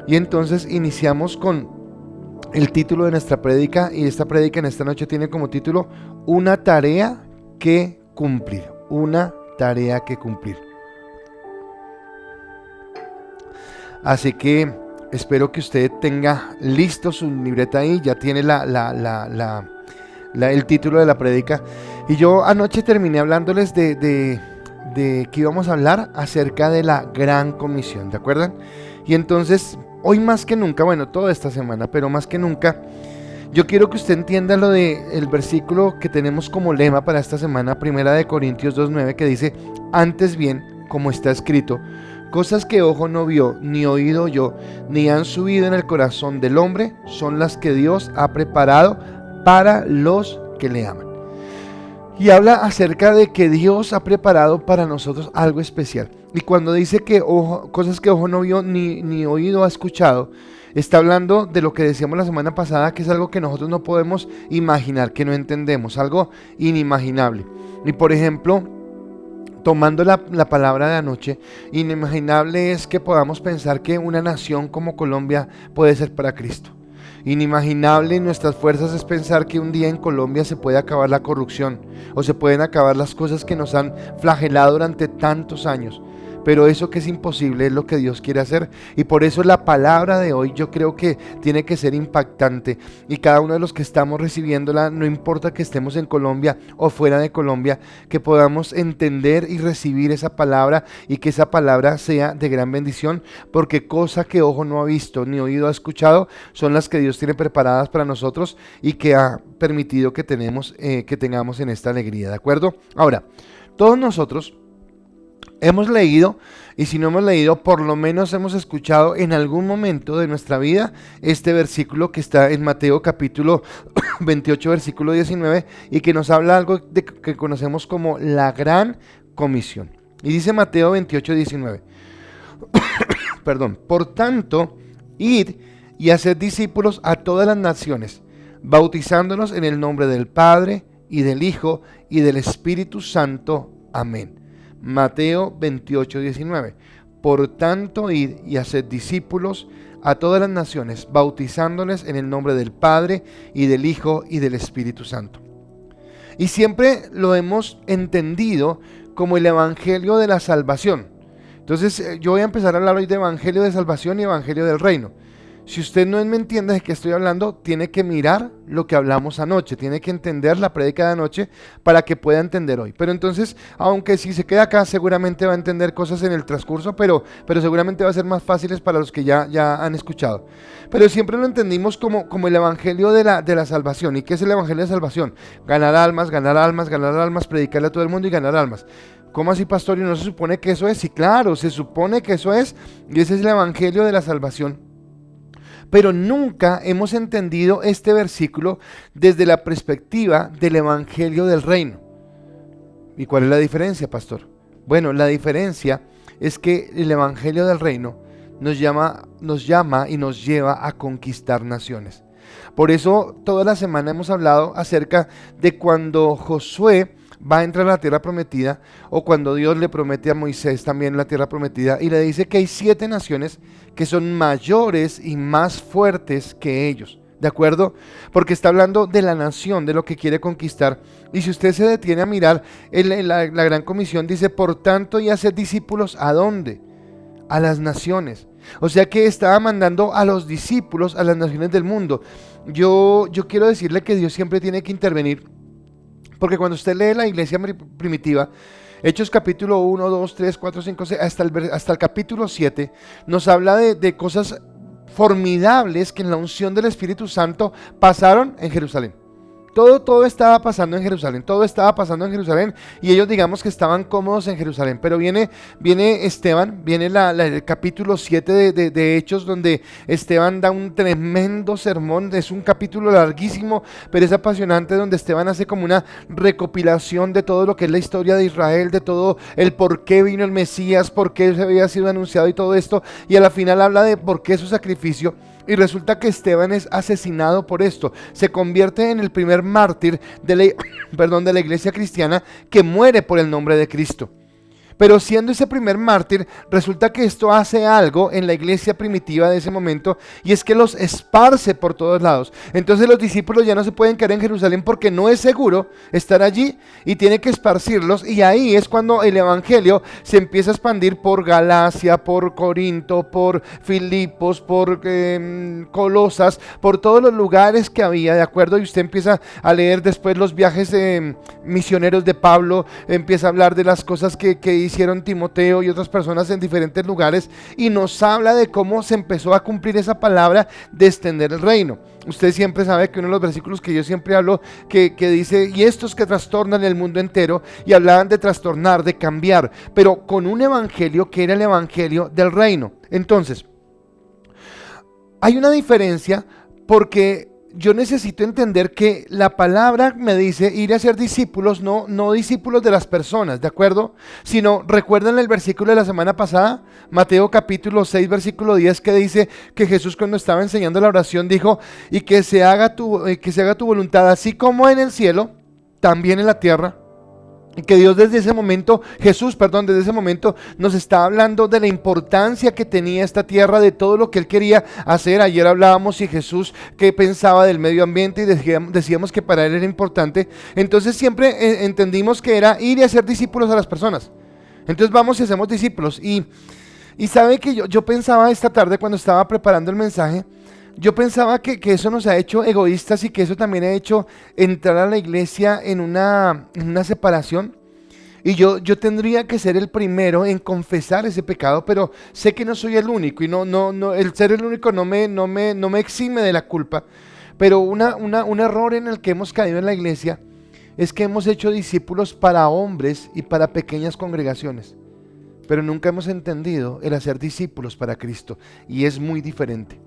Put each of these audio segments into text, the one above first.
Y entonces iniciamos con el título de nuestra prédica, y esta prédica en esta noche tiene como título Una tarea que cumplir. Una tarea que cumplir. Así que espero que usted tenga listo su libreta ahí, ya tiene el título de la prédica. Y yo anoche terminé hablándoles de que íbamos a hablar acerca de la Gran Comisión, ¿de acuerdan? Y entonces, hoy más que nunca, bueno, toda esta semana, pero más que nunca, yo quiero que usted entienda lo del versículo que tenemos como lema para esta semana, 1 Corintios 2:9, que dice: antes bien, como está escrito, cosas que ojo no vio, ni oído oyó, ni han subido en el corazón del hombre, son las que Dios ha preparado para los que le aman. Y habla acerca de que Dios ha preparado para nosotros algo especial. Y cuando dice que cosas que ojo no vio ni oído ha escuchado, está hablando de lo que decíamos la semana pasada, que es algo que nosotros no podemos imaginar, que no entendemos, algo inimaginable. Y por ejemplo, tomando la palabra de anoche, inimaginable es que podamos pensar que una nación como Colombia puede ser para Cristo. Inimaginable en nuestras fuerzas es pensar que un día en Colombia se puede acabar la corrupción o se pueden acabar las cosas que nos han flagelado durante tantos años. Pero eso que es imposible es lo que Dios quiere hacer, y por eso la palabra de hoy yo creo que tiene que ser impactante, y cada uno de los que estamos recibiéndola, no importa que estemos en Colombia o fuera de Colombia, que podamos entender y recibir esa palabra, y que esa palabra sea de gran bendición, porque cosa que ojo no ha visto ni oído ha escuchado son las que Dios tiene preparadas para nosotros y que ha permitido que tengamos en esta alegría, ¿de acuerdo? Ahora, todos nosotros hemos leído, y si no hemos leído, por lo menos hemos escuchado en algún momento de nuestra vida este versículo que está en Mateo capítulo 28, versículo 19, y que nos habla algo que conocemos como la Gran Comisión. Y dice Mateo 28, 19, perdón, por tanto, id y haced discípulos a todas las naciones, bautizándolos en el nombre del Padre, y del Hijo, y del Espíritu Santo. Amén. Mateo 28, 19. Por tanto, id y haced discípulos a todas las naciones, bautizándoles en el nombre del Padre, y del Hijo, y del Espíritu Santo. Y siempre lo hemos entendido como el Evangelio de la Salvación. Entonces, yo voy a empezar a hablar hoy de Evangelio de Salvación y Evangelio del Reino. Si usted no me entiende de qué estoy hablando, tiene que mirar lo que hablamos anoche, tiene que entender la prédica de anoche para que pueda entender hoy. Pero entonces, aunque si se queda acá, seguramente va a entender cosas en el transcurso, pero seguramente va a ser más fáciles para los que ya han escuchado. Pero siempre lo entendimos como el Evangelio de la salvación. ¿Y qué es el Evangelio de salvación? Ganar almas, predicarle a todo el mundo y ganar almas. ¿Cómo así, pastor? ¿Y no se supone que eso es? Sí, claro, se supone que eso es, y ese es el Evangelio de la salvación. Pero nunca hemos entendido este versículo desde la perspectiva del Evangelio del Reino. ¿Y cuál es la diferencia, pastor? Bueno, la diferencia es que el Evangelio del Reino nos llama y nos lleva a conquistar naciones. Por eso toda la semana hemos hablado acerca de cuando Josué va a entrar a la tierra prometida, o cuando Dios le promete a Moisés también la tierra prometida, y le dice que hay 7 naciones que son mayores y más fuertes que ellos, ¿de acuerdo? Porque está hablando de la nación, de lo que quiere conquistar. Y si usted se detiene a mirar la Gran Comisión, dice: por tanto, y haced discípulos, ¿a dónde? A las naciones. O sea que estaba mandando a los discípulos a las naciones del mundo. Yo quiero decirle que Dios siempre tiene que intervenir, porque cuando usted lee la iglesia primitiva, Hechos capítulo 1, 2, 3, 4, 5, 6, hasta el capítulo 7, nos habla de cosas formidables que en la unción del Espíritu Santo pasaron en Jerusalén. Todo estaba pasando en Jerusalén, y ellos, digamos, que estaban cómodos en Jerusalén. Pero viene Esteban, viene el capítulo 7 de Hechos, donde Esteban da un tremendo sermón. Es un capítulo larguísimo, pero es apasionante, donde Esteban hace como una recopilación de todo lo que es la historia de Israel, de todo el por qué vino el Mesías, por qué se había sido anunciado y todo esto, y a la final habla de por qué su sacrificio. Y resulta que Esteban es asesinado por esto. Se convierte en el primer mártir de la iglesia cristiana que muere por el nombre de Cristo. Pero siendo ese primer mártir, resulta que esto hace algo en la iglesia primitiva de ese momento, y es que los esparce por todos lados. Entonces los discípulos ya no se pueden quedar en Jerusalén porque no es seguro estar allí, y tiene que esparcirlos, y ahí es cuando el evangelio se empieza a expandir por Galacia, por Corinto, por Filipos, por Colosas, por todos los lugares que había, ¿de acuerdo? Y usted empieza a leer después los viajes misioneros de Pablo, empieza a hablar de las cosas que hicieron Timoteo y otras personas en diferentes lugares, y nos habla de cómo se empezó a cumplir esa palabra de extender el reino. Usted siempre sabe que uno de los versículos que yo siempre hablo, que dice, y estos que trastornan el mundo entero, y hablaban de trastornar, de cambiar, pero con un evangelio que era el evangelio del reino. Entonces, hay una diferencia, porque yo necesito entender que la palabra me dice ir a ser discípulos, no discípulos de las personas, ¿de acuerdo? Sino, ¿recuerdan el versículo de la semana pasada? Mateo capítulo 6, versículo 10, que dice que Jesús, cuando estaba enseñando la oración, dijo, y que se haga tu voluntad, así como en el cielo, también en la tierra. Y que Dios desde ese momento, desde ese momento nos está hablando de la importancia que tenía esta tierra, de todo lo que Él quería hacer. Ayer hablábamos y Jesús qué pensaba del medio ambiente, y decíamos que para Él era importante. Entonces siempre entendimos que era ir y hacer discípulos a las personas. Entonces vamos y hacemos discípulos. Y sabe que yo pensaba esta tarde cuando estaba preparando el mensaje, yo pensaba que eso nos ha hecho egoístas, y que eso también ha hecho entrar a la iglesia en una separación. Y yo tendría que ser el primero en confesar ese pecado, pero sé que no soy el único, y no, el ser el único no me exime de la culpa. Pero un error en el que hemos caído en la iglesia es que hemos hecho discípulos para hombres y para pequeñas congregaciones, pero nunca hemos entendido el hacer discípulos para Cristo, y es muy diferente.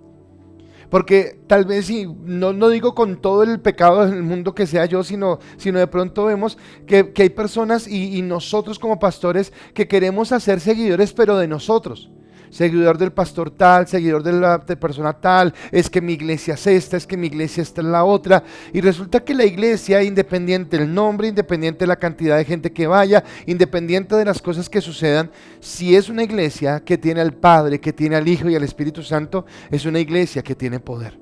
Porque tal vez, no digo con todo el pecado del mundo que sea yo, sino de pronto vemos que hay personas y nosotros como pastores que queremos hacer seguidores, pero de nosotros. Seguidor del pastor tal, seguidor de la persona tal, es que mi iglesia es esta, es que mi iglesia esta es la otra. Y resulta que la iglesia, independiente del nombre, independiente de la cantidad de gente que vaya, independiente de las cosas que sucedan, si es una iglesia que tiene al Padre, que tiene al Hijo y al Espíritu Santo, es una iglesia que tiene poder,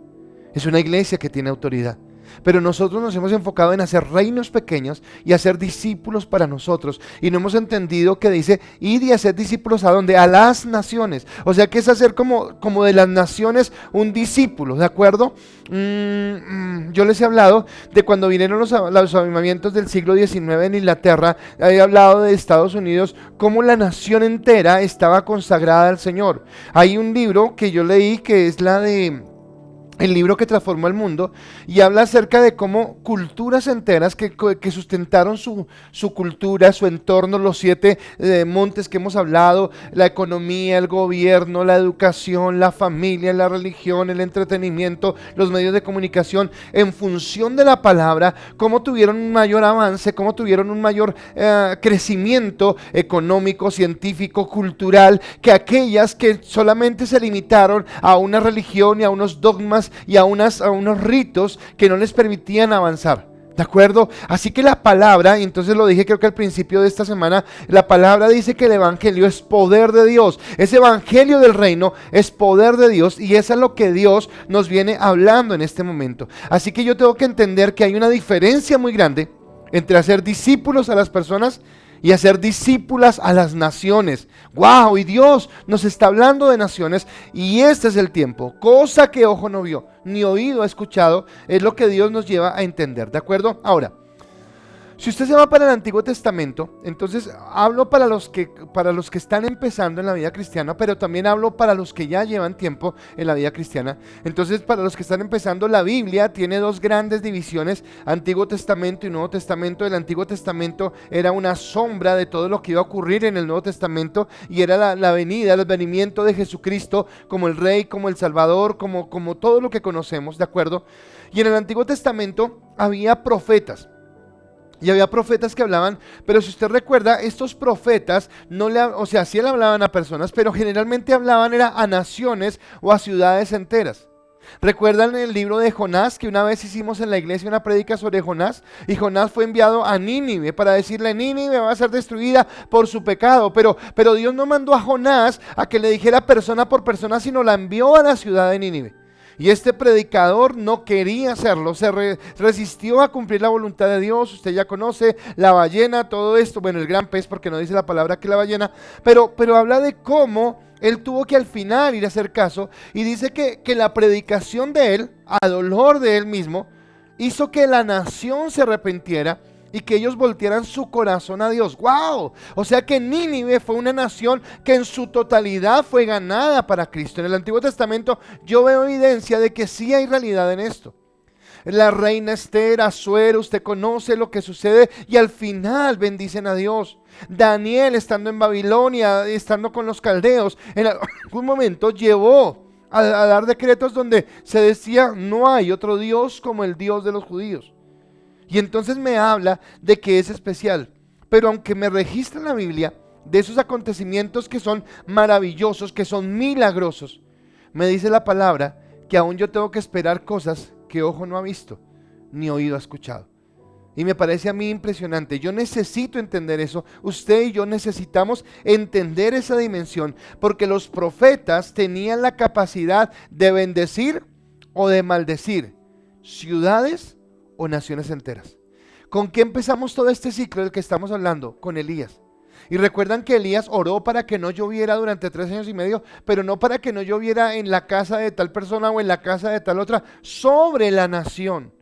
es una iglesia que tiene autoridad. Pero nosotros nos hemos enfocado en hacer reinos pequeños y hacer discípulos para nosotros, y no hemos entendido que dice ir y hacer discípulos ¿a dónde? A las naciones. O sea que es hacer como de las naciones un discípulo, ¿de acuerdo? Yo les he hablado de cuando vinieron los avivamientos del siglo XIX en Inglaterra. He hablado de Estados Unidos, cómo la nación entera estaba consagrada al Señor. Hay un libro que yo leí que es el libro que transformó el mundo, y habla acerca de cómo culturas enteras que sustentaron su cultura, su entorno, los 7 montes que hemos hablado, la economía, el gobierno, la educación, la familia, la religión, el entretenimiento, los medios de comunicación, en función de la palabra, cómo tuvieron un mayor avance, cómo tuvieron un mayor crecimiento económico, científico, cultural, que aquellas que solamente se limitaron a una religión y a unos dogmas y a unos ritos que no les permitían avanzar. ¿De acuerdo? Así que la palabra, y entonces lo dije creo que al principio de esta semana, la palabra dice que el evangelio es poder de Dios. Ese evangelio del reino es poder de Dios, y eso es lo que Dios nos viene hablando en este momento. Así que yo tengo que entender que hay una diferencia muy grande entre hacer discípulos a las personas y hacer discípulas a las naciones. ¡Wow! Y Dios nos está hablando de naciones, y este es el tiempo. Cosa que ojo no vio, ni oído ha escuchado, es lo que Dios nos lleva a entender. ¿De acuerdo? Ahora, si usted se va para el Antiguo Testamento, entonces hablo para los que están empezando en la vida cristiana, pero también hablo para los que ya llevan tiempo en la vida cristiana. Entonces, para los que están empezando, la Biblia tiene 2 grandes divisiones: Antiguo Testamento y Nuevo Testamento. El Antiguo Testamento era una sombra de todo lo que iba a ocurrir en el Nuevo Testamento, y era la venida, el venimiento de Jesucristo como el Rey, como el Salvador, como todo lo que conocemos, ¿de acuerdo? Y en el Antiguo Testamento había profetas. Y había profetas que hablaban, pero si usted recuerda, estos profetas sí le hablaban a personas, pero generalmente hablaban era a naciones o a ciudades enteras. ¿Recuerdan el libro de Jonás, que una vez hicimos en la iglesia una prédica sobre Jonás? Y Jonás fue enviado a Nínive para decirle: Nínive va a ser destruida por su pecado. Pero Dios no mandó a Jonás a que le dijera persona por persona, sino la envió a la ciudad de Nínive. Y este predicador no quería hacerlo, resistió a cumplir la voluntad de Dios. Usted ya conoce la ballena, todo esto, bueno, el gran pez, porque no dice la palabra que la ballena, pero habla de cómo él tuvo que al final ir a hacer caso, y dice que la predicación de él, a dolor de él mismo, hizo que la nación se arrepintiera y que ellos voltearan su corazón a Dios. ¡Wow! O sea que Nínive fue una nación que en su totalidad fue ganada para Cristo. En el Antiguo Testamento yo veo evidencia de que sí hay realidad en esto. La reina Esther, Asuero, usted conoce lo que sucede, y al final bendicen a Dios. Daniel, estando en Babilonia, estando con los caldeos, en algún momento llevó a dar decretos donde se decía: no hay otro Dios como el Dios de los judíos. Y entonces me habla de que es especial. Pero aunque me registra en la Biblia de esos acontecimientos que son maravillosos, que son milagrosos, me dice la palabra que aún yo tengo que esperar cosas que ojo no ha visto, ni oído ha escuchado. Y me parece a mí impresionante. Yo necesito entender eso. Usted y yo necesitamos entender esa dimensión, porque los profetas tenían la capacidad de bendecir o de maldecir ciudades o naciones enteras. ¿Con qué empezamos todo este ciclo del que estamos hablando? Con Elías. Y recuerdan que Elías oró para que no lloviera durante 3 años y medio, pero no para que no lloviera en la casa de tal persona o en la casa de tal otra, sobre la nación.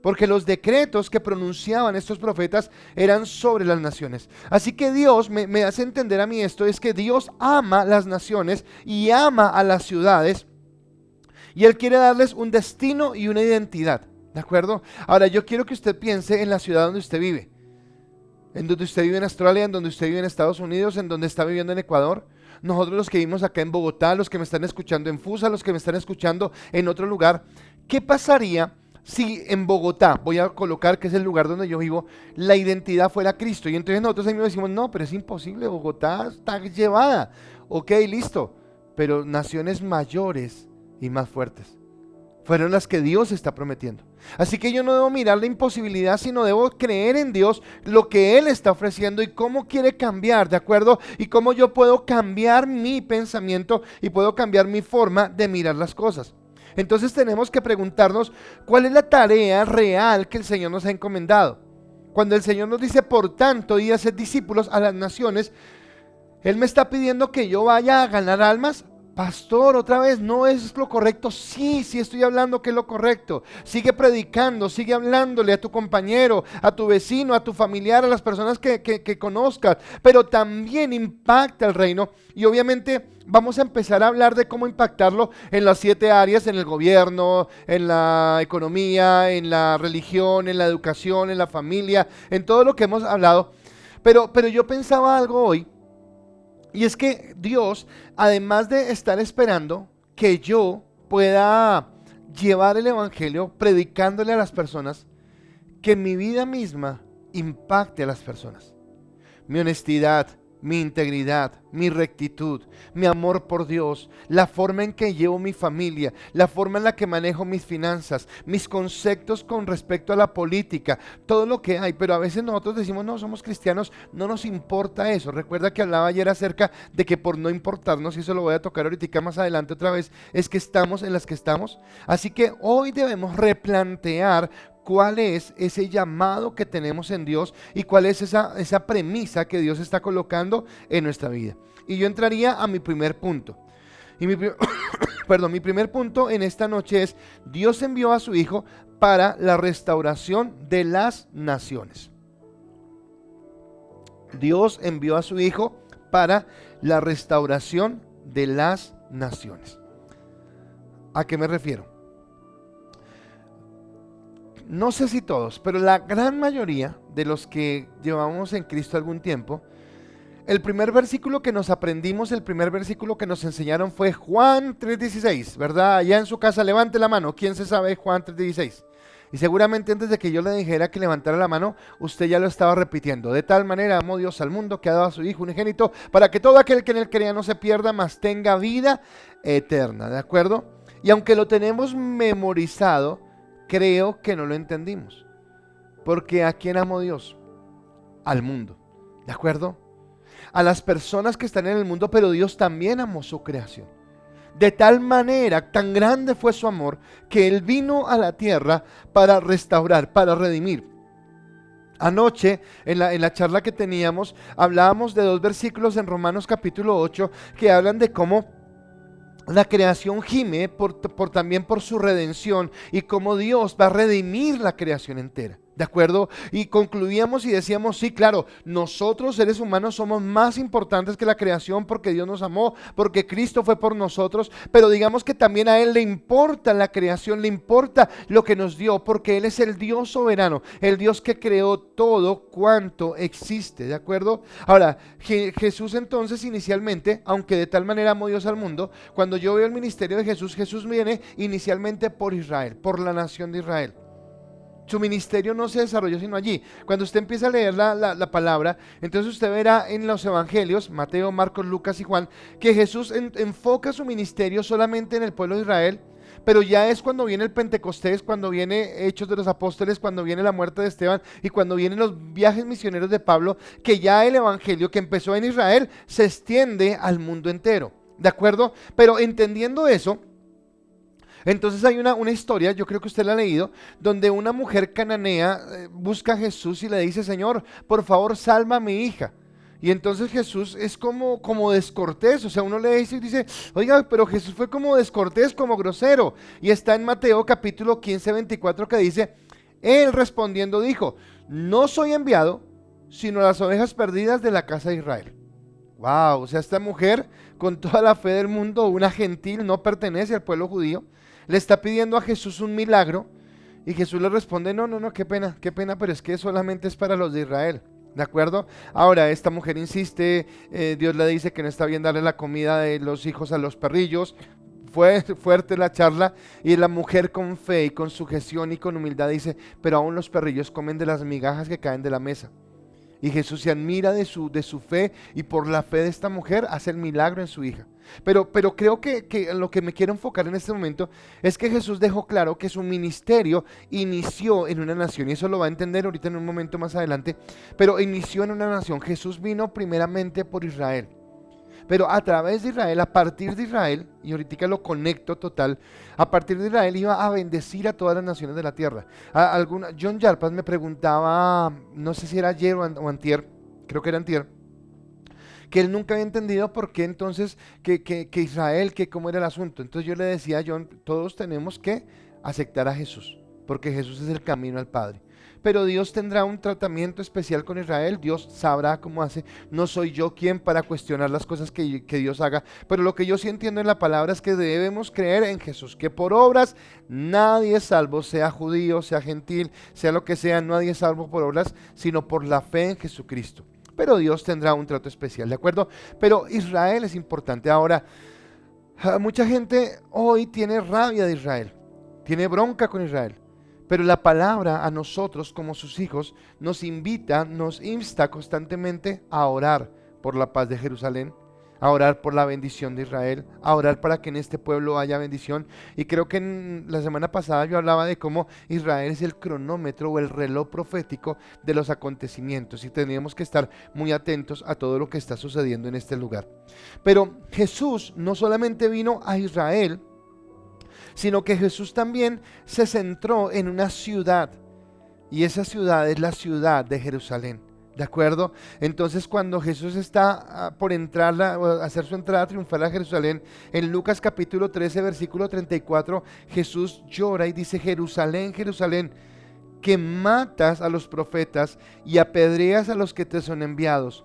Porque los decretos que pronunciaban estos profetas eran sobre las naciones. Así que Dios me hace entender a mí esto, es que Dios ama las naciones y ama a las ciudades, y Él quiere darles un destino y una identidad. ¿De acuerdo? Ahora yo quiero que usted piense en la ciudad donde usted vive. En donde usted vive en Australia, en donde usted vive en Estados Unidos, en donde está viviendo en Ecuador. Nosotros los que vivimos acá en Bogotá, los que me están escuchando en Fusa, los que me están escuchando en otro lugar. ¿Qué pasaría si en Bogotá, voy a colocar que es el lugar donde yo vivo, la identidad fuera Cristo? Y entonces nosotros ahí nos decimos: no, pero es imposible, Bogotá está llevada. Ok, listo. Pero naciones mayores y más fuertes fueron las que Dios está prometiendo. Así que yo no debo mirar la imposibilidad, sino debo creer en Dios, lo que Él está ofreciendo y cómo quiere cambiar, ¿de acuerdo? Y cómo yo puedo cambiar mi pensamiento y puedo cambiar mi forma de mirar las cosas. Entonces tenemos que preguntarnos cuál es la tarea real que el Señor nos ha encomendado. Cuando el Señor nos dice: por tanto, id a ser discípulos a las naciones, Él me está pidiendo que yo vaya a ganar almas. Pastor, otra vez, ¿no es lo correcto? Sí, estoy hablando que es lo correcto. Sigue predicando, sigue hablándole a tu compañero, a tu vecino, a tu familiar, a las personas que conozcas, pero también impacta el reino. Y obviamente vamos a empezar a hablar de cómo impactarlo en las 7 áreas: en el gobierno, en la economía, en la religión, en la educación, en la familia, en todo lo que hemos hablado. Pero yo pensaba algo hoy. Y es que Dios, además de estar esperando que yo pueda llevar el evangelio predicándole a las personas, que mi vida misma impacte a las personas. Mi honestidad, mi integridad, mi rectitud, mi amor por Dios, la forma en que llevo mi familia, la forma en la que manejo mis finanzas, mis conceptos con respecto a la política, todo lo que hay. Pero a veces nosotros decimos: no, somos cristianos, no nos importa eso. Recuerda que hablaba ayer acerca de que por no importarnos, y eso lo voy a tocar ahorita más adelante otra vez, es que estamos en las que estamos. Así que hoy debemos replantear cuál es ese llamado que tenemos en Dios y cuál es esa premisa que Dios está colocando en nuestra vida. Y yo entraría a mi primer punto. Y mi primer punto en esta noche es: Dios envió a su Hijo para la restauración de las naciones. Dios envió a su Hijo para la restauración de las naciones. ¿A qué me refiero? No sé si todos, pero la gran mayoría de los que llevamos en Cristo algún tiempo, el primer versículo que nos aprendimos, el primer versículo que nos enseñaron fue Juan 3:16, ¿verdad? Allá en su casa, levante la mano. ¿Quién se sabe Juan 3:16? Y seguramente antes de que yo le dijera que levantara la mano, usted ya lo estaba repitiendo. De tal manera amó Dios al mundo que ha dado a su Hijo unigénito, para que todo aquel que en él crea no se pierda, mas tenga vida eterna. ¿De acuerdo? Y aunque lo tenemos memorizado, creo que no lo entendimos. Porque ¿a quién amó Dios? Al mundo, ¿de acuerdo? A las personas que están en el mundo, pero Dios también amó su creación. De tal manera, tan grande fue su amor, que Él vino a la tierra para restaurar, para redimir. Anoche, en la charla que teníamos, hablábamos de 2 versículos en Romanos capítulo 8, que hablan de cómo la creación gime también por su redención y cómo Dios va a redimir la creación entera. ¿De acuerdo? Y concluíamos y decíamos, sí, claro, nosotros seres humanos somos más importantes que la creación porque Dios nos amó, porque Cristo fue por nosotros, pero digamos que también a Él le importa la creación, le importa lo que nos dio, porque Él es el Dios soberano, el Dios que creó todo cuanto existe, ¿de acuerdo? Ahora, Jesús entonces inicialmente, aunque de tal manera amó Dios al mundo, cuando yo veo el ministerio de Jesús, Jesús viene inicialmente por Israel, por la nación de Israel. Su ministerio no se desarrolló sino allí. Cuando usted empieza a leer la palabra, entonces usted verá en los evangelios, Mateo, Marcos, Lucas y Juan, que Jesús enfoca su ministerio solamente en el pueblo de Israel, pero ya es cuando viene el Pentecostés, cuando viene Hechos de los Apóstoles, cuando viene la muerte de Esteban y cuando vienen los viajes misioneros de Pablo, que ya el evangelio que empezó en Israel se extiende al mundo entero. ¿De acuerdo? Pero entendiendo eso, entonces hay una historia, yo creo que usted la ha leído, donde una mujer cananea busca a Jesús y le dice, Señor, por favor salva a mi hija. Y entonces Jesús es como descortés, o sea, uno le dice y dice, oiga, pero Jesús fue como descortés, como grosero. Y está en Mateo capítulo 15, 24 que dice, Él respondiendo dijo, no soy enviado, sino a las ovejas perdidas de la casa de Israel. Wow, o sea, esta mujer con toda la fe del mundo, una gentil, no pertenece al pueblo judío, le está pidiendo a Jesús un milagro y Jesús le responde, no, qué pena, pero es que solamente es para los de Israel, ¿de acuerdo? Ahora esta mujer insiste, Dios le dice que no está bien darle la comida de los hijos a los perrillos. Fue fuerte la charla y la mujer con fe y con sujeción y con humildad dice, pero aún los perrillos comen de las migajas que caen de la mesa. Y Jesús se admira de su fe y por la fe de esta mujer hace el milagro en su hija. Pero creo que lo que me quiero enfocar en este momento es que Jesús dejó claro que su ministerio inició en una nación y eso lo va a entender ahorita en un momento más adelante, pero inició en una nación. Jesús vino primeramente por Israel. Pero a través de Israel, a partir de Israel, y ahorita lo conecto total, a partir de Israel iba a bendecir a todas las naciones de la tierra. John Yarpas me preguntaba, no sé si era ayer o antier, creo que era antier, que él nunca había entendido por qué entonces que Israel, que cómo era el asunto. Entonces yo le decía a John, todos tenemos que aceptar a Jesús, porque Jesús es el camino al Padre. Pero Dios tendrá un tratamiento especial con Israel, Dios sabrá cómo hace, no soy yo quien para cuestionar las cosas que Dios haga, pero lo que yo sí entiendo en la palabra es que debemos creer en Jesús, que por obras nadie es salvo, sea judío, sea gentil, sea lo que sea, nadie es salvo por obras, sino por la fe en Jesucristo. Pero Dios tendrá un trato especial, ¿de acuerdo? Pero Israel es importante. Ahora, mucha gente hoy tiene rabia de Israel, tiene bronca con Israel. Pero la palabra a nosotros como sus hijos nos invita, nos insta constantemente a orar por la paz de Jerusalén, a orar por la bendición de Israel, a orar para que en este pueblo haya bendición. Y creo que la semana pasada yo hablaba de cómo Israel es el cronómetro o el reloj profético de los acontecimientos y tenemos que estar muy atentos a todo lo que está sucediendo en este lugar. Pero Jesús no solamente vino a Israel, sino que Jesús también se centró en una ciudad, y esa ciudad es la ciudad de Jerusalén, ¿de acuerdo? Entonces cuando Jesús está por hacer su entrada triunfal a Jerusalén, en Lucas capítulo 13, versículo 34, Jesús llora y dice, Jerusalén, Jerusalén, que matas a los profetas y apedreas a los que te son enviados.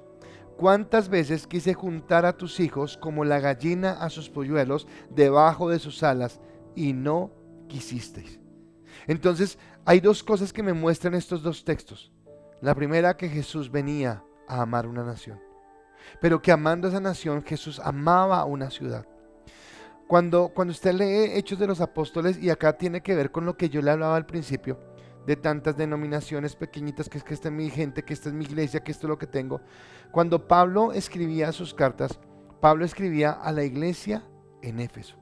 ¿Cuántas veces quise juntar a tus hijos como la gallina a sus polluelos debajo de sus alas? Y no quisisteis. Entonces hay dos cosas que me muestran estos dos textos. La primera, que Jesús venía a amar una nación, pero que amando a esa nación Jesús amaba a una ciudad. Cuando usted lee Hechos de los Apóstoles, y acá tiene que ver con lo que yo le hablaba al principio, de tantas denominaciones pequeñitas, que es que esta es mi gente, que esta es mi iglesia, que esto es lo que tengo. Cuando Pablo escribía sus cartas, Pablo escribía a la iglesia en Éfeso.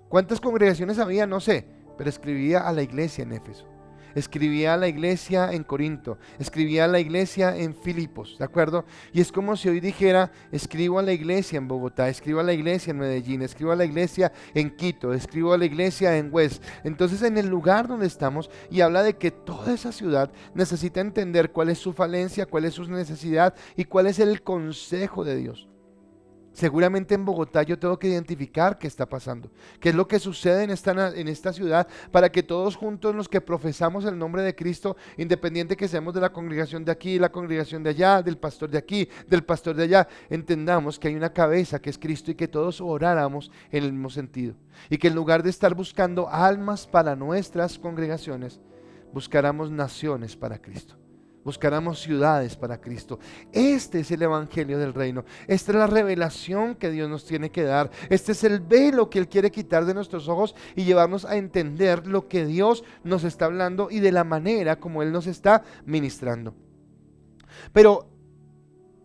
¿Cuántas congregaciones había? No sé, pero escribía a la iglesia en Éfeso, escribía a la iglesia en Corinto, escribía a la iglesia en Filipos, ¿de acuerdo? Y es como si hoy dijera, escribo a la iglesia en Bogotá, escribo a la iglesia en Medellín, escribo a la iglesia en Quito, escribo a la iglesia en West. Entonces, en el lugar donde estamos, y habla de que toda esa ciudad necesita entender cuál es su falencia, cuál es su necesidad y cuál es el consejo de Dios. Seguramente en Bogotá yo tengo que identificar qué está pasando, qué es lo que sucede en esta ciudad, para que todos juntos los que profesamos el nombre de Cristo, independiente que seamos de la congregación de aquí, la congregación de allá, del pastor de aquí, del pastor de allá, entendamos que hay una cabeza que es Cristo y que todos oráramos en el mismo sentido. Y que en lugar de estar buscando almas para nuestras congregaciones, buscáramos naciones para Cristo. Buscáramos ciudades para Cristo. Este es el evangelio del reino. Esta es la revelación que Dios nos tiene que dar. Este es el velo que Él quiere quitar de nuestros ojos y llevarnos a entender lo que Dios nos está hablando y de la manera como Él nos está ministrando. Pero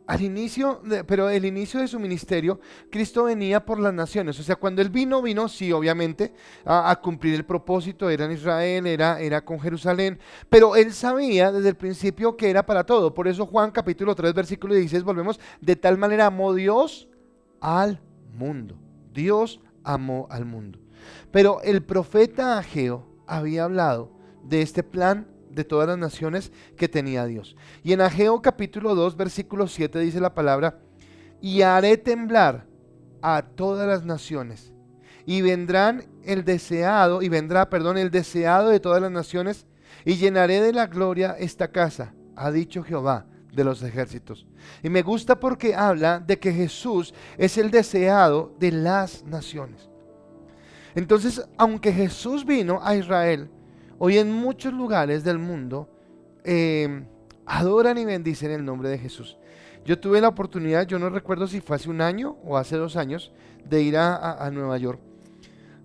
el inicio de su ministerio, Cristo venía por las naciones. O sea, cuando Él vino, sí, obviamente, a cumplir el propósito. Era en Israel, era con Jerusalén, pero Él sabía desde el principio que era para todo. Por eso Juan capítulo 3, versículo 16, volvemos, de tal manera amó Dios al mundo. Dios amó al mundo. Pero el profeta Ageo había hablado de este plan de todas las naciones que tenía Dios. Y en Ageo capítulo 2 versículo 7 dice la palabra: y haré temblar a todas las naciones, y vendrá el deseado de todas las naciones, y llenaré de la gloria esta casa, ha dicho Jehová de los ejércitos. Y me gusta porque habla de que Jesús es el deseado de las naciones. Entonces, aunque Jesús vino a Israel, hoy en muchos lugares del mundo adoran y bendicen el nombre de Jesús. Yo tuve la oportunidad, yo no recuerdo si fue hace un año o hace 2 años, de ir a Nueva York.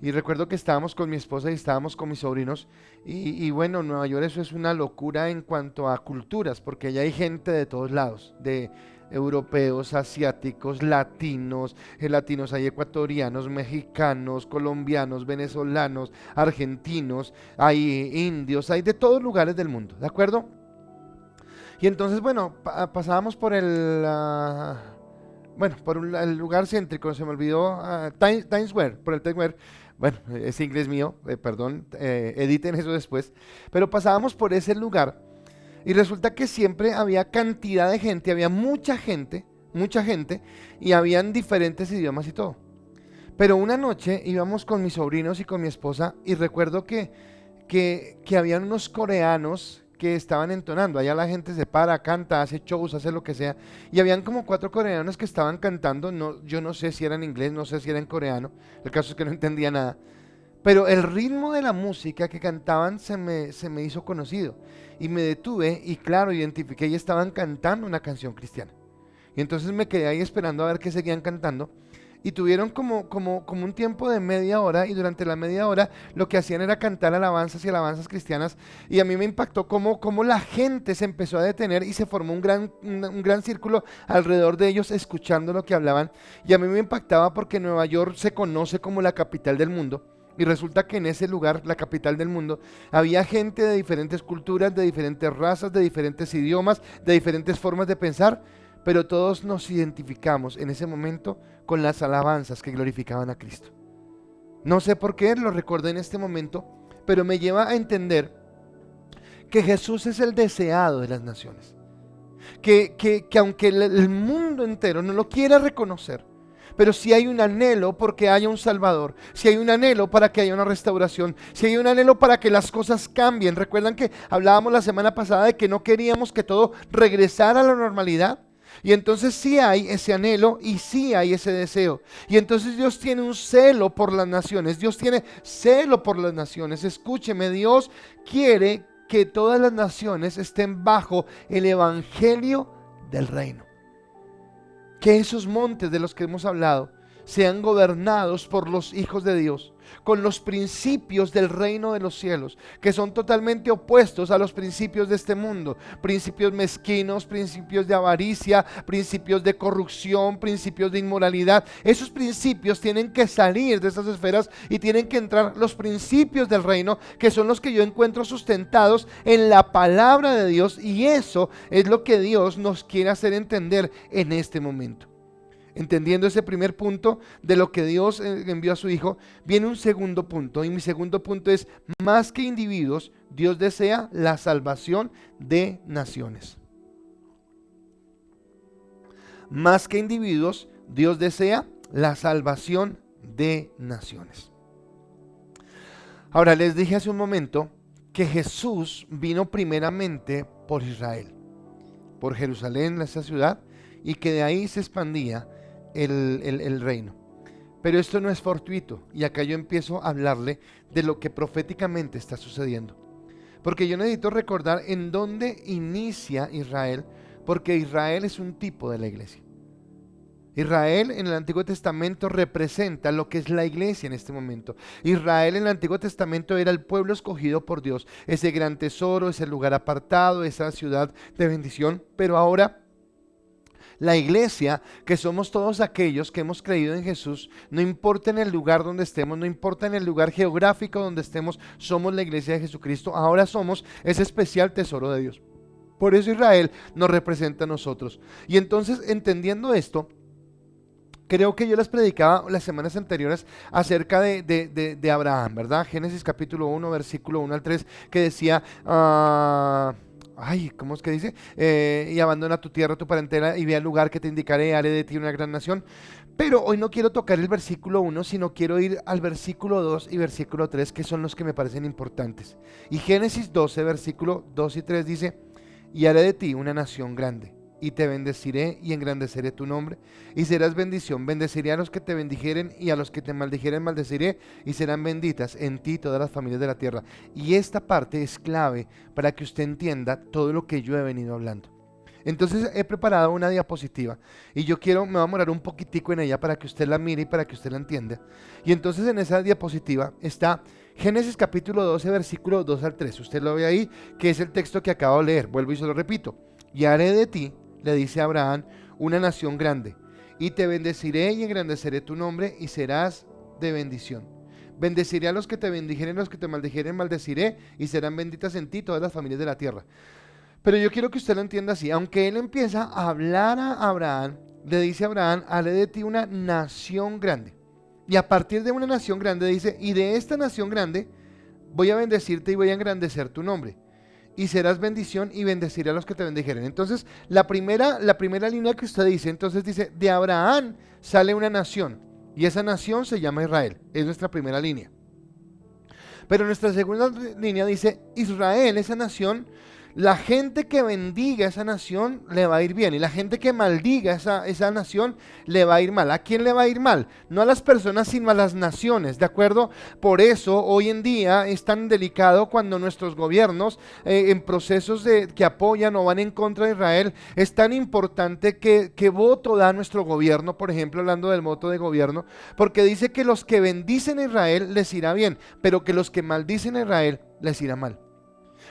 Y recuerdo que estábamos con mi esposa y estábamos con mis sobrinos. Y bueno, Nueva York, eso es una locura en cuanto a culturas, porque allá hay gente de todos lados, de europeos, asiáticos, latinos, hay ecuatorianos, mexicanos, colombianos, venezolanos, argentinos, hay indios, hay de todos lugares del mundo, ¿de acuerdo? Y entonces, bueno, pasábamos por el el lugar céntrico, se me olvidó, Times Square, por el Times Square. Bueno, es inglés mío, perdón, editen eso después. Pero pasábamos por ese lugar. Y resulta que siempre había cantidad de gente, había mucha gente, y habían diferentes idiomas y todo. Pero una noche íbamos con mis sobrinos y con mi esposa, y recuerdo que habían unos coreanos que estaban entonando. Allá la gente se para, canta, hace shows, hace lo que sea. Y habían como 4 coreanos que estaban cantando. No, yo no sé si era en inglés, no sé si era en coreano. El caso es que no entendía nada. Pero el ritmo de la música que cantaban se me hizo conocido. Y me detuve y claro, identifiqué y estaban cantando una canción cristiana. Y entonces me quedé ahí esperando a ver qué seguían cantando. Y tuvieron como un tiempo de media hora, y durante la media hora lo que hacían era cantar alabanzas y alabanzas cristianas. Y a mí me impactó cómo la gente se empezó a detener y se formó un gran círculo alrededor de ellos escuchando lo que hablaban. Y a mí me impactaba porque Nueva York se conoce como la capital del mundo. Y resulta que en ese lugar, la capital del mundo, había gente de diferentes culturas, de diferentes razas, de diferentes idiomas, de diferentes formas de pensar, pero todos nos identificamos en ese momento con las alabanzas que glorificaban a Cristo. No sé por qué lo recordé en este momento, pero me lleva a entender que Jesús es el deseado de las naciones. Que aunque el mundo entero no lo quiera reconocer, pero si hay un anhelo porque haya un Salvador, si hay un anhelo para que haya una restauración, si hay un anhelo para que las cosas cambien. Recuerdan que hablábamos la semana pasada de que no queríamos que todo regresara a la normalidad. Y entonces sí hay ese anhelo y sí hay ese deseo. Y entonces Dios tiene un celo por las naciones. Dios tiene celo por las naciones. Escúcheme, Dios quiere que todas las naciones estén bajo el evangelio del reino. Que esos montes de los que hemos hablado sean gobernados por los hijos de Dios. con los principios del reino de los cielos, que son totalmente opuestos a los principios de este mundo. Principios mezquinos, principios de avaricia, principios de corrupción, principios de inmoralidad. Esos principios tienen que salir de esas esferas y tienen que entrar los principios del reino, que son los que yo encuentro sustentados en la palabra de Dios, y eso es lo que Dios nos quiere hacer entender en este momento. Entendiendo ese primer punto de lo que Dios envió a su Hijo, viene un segundo punto, y mi segundo punto es: más que individuos, Dios desea la salvación de naciones. Más que individuos, Dios desea la salvación de naciones. Ahora, les dije hace un momento que Jesús vino primeramente por Israel, por Jerusalén, esa ciudad, y que de ahí se expandía el reino. Pero esto no es fortuito, y acá yo empiezo a hablarle de lo que proféticamente está sucediendo, porque yo necesito recordar en dónde inicia Israel, porque Israel es un tipo de la iglesia. Israel en el Antiguo Testamento representa lo que es la iglesia en este momento. Israel en el Antiguo Testamento era el pueblo escogido por Dios, ese gran tesoro, ese lugar apartado, esa ciudad de bendición. Pero ahora la iglesia, que somos todos aquellos que hemos creído en Jesús, no importa en el lugar donde estemos, no importa en el lugar geográfico donde estemos, somos la iglesia de Jesucristo. Ahora somos ese especial tesoro de Dios. Por eso Israel nos representa a nosotros. Y entonces, entendiendo esto, creo que yo les predicaba las semanas anteriores acerca de Abraham, ¿verdad? Génesis capítulo 1, versículo 1 al 3, que decía... ¿cómo es que dice? Y abandona tu tierra, tu parentela, y ve al lugar que te indicaré, haré de ti una gran nación. Pero hoy no quiero tocar el versículo 1, sino quiero ir al versículo 2 y versículo 3, que son los que me parecen importantes. Y Génesis 12, versículo 2 y 3 dice: y haré de ti una nación grande, y te bendeciré y engrandeceré tu nombre, y serás bendición. Bendeciré a los que te bendijeren, y a los que te maldijeren maldeciré, y serán benditas en ti todas las familias de la tierra. Y esta parte es clave para que usted entienda todo lo que yo he venido hablando. Entonces he preparado una diapositiva, y me voy a demorar un poquitico en ella para que usted la mire y para que usted la entienda. Y entonces en esa diapositiva está Génesis capítulo 12, versículo 2 al 3. Usted lo ve ahí, que es el texto que acabo de leer. Vuelvo y se lo repito: y haré de ti, le dice a Abraham, una nación grande, y te bendeciré y engrandeceré tu nombre, y serás de bendición. Bendeciré a los que te bendijeren, los que te maldijeren maldeciré, y serán benditas en ti todas las familias de la tierra. Pero yo quiero que usted lo entienda así. Aunque él empieza a hablar a Abraham, le dice a Abraham: haré de ti una nación grande. Y a partir de una nación grande dice: y de esta nación grande voy a bendecirte y voy a engrandecer tu nombre, y serás bendición, y bendeciré a los que te bendijeren. Entonces la primera línea que usted dice, entonces dice: de Abraham sale una nación, y esa nación se llama Israel. Es nuestra primera línea. Pero nuestra segunda línea dice: Israel, esa nación, la gente que bendiga esa nación le va a ir bien, y la gente que maldiga esa nación le va a ir mal. ¿A quién le va a ir mal? No a las personas, sino a las naciones, ¿de acuerdo? Por eso hoy en día es tan delicado cuando nuestros gobiernos en procesos que apoyan o van en contra de Israel. Es tan importante qué voto da nuestro gobierno, por ejemplo, hablando del voto de gobierno, porque dice que los que bendicen a Israel les irá bien, pero que los que maldicen a Israel les irá mal.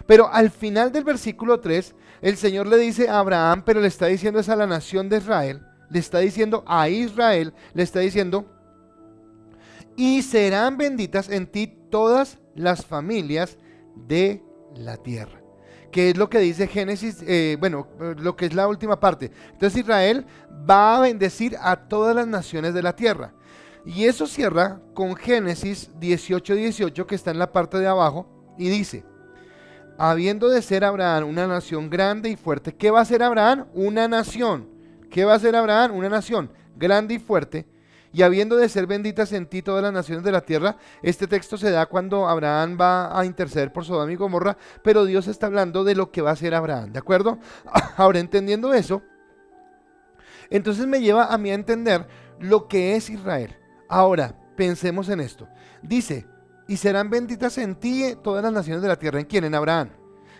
Pero al final del versículo 3, el Señor le dice a Abraham, pero le está diciendo es a la nación de Israel, le está diciendo a Israel, le está diciendo: y serán benditas en ti todas las familias de la tierra. Que es lo que dice Génesis, lo que es la última parte. Entonces Israel va a bendecir a todas las naciones de la tierra. Y eso cierra con Génesis 18:18, que está en la parte de abajo, y dice: habiendo de ser Abraham una nación grande y fuerte. ¿Qué va a ser Abraham? Una nación. ¿Qué va a ser Abraham? Una nación grande y fuerte. Y habiendo de ser benditas en ti todas las naciones de la tierra. Este texto se da cuando Abraham va a interceder por Sodoma y Gomorra, pero Dios está hablando de lo que va a ser Abraham, ¿de acuerdo? Ahora, entendiendo eso, entonces me lleva a mí a entender lo que es Israel. Ahora, pensemos en esto. Dice: y serán benditas en ti todas las naciones de la tierra. ¿En quién? En Abraham.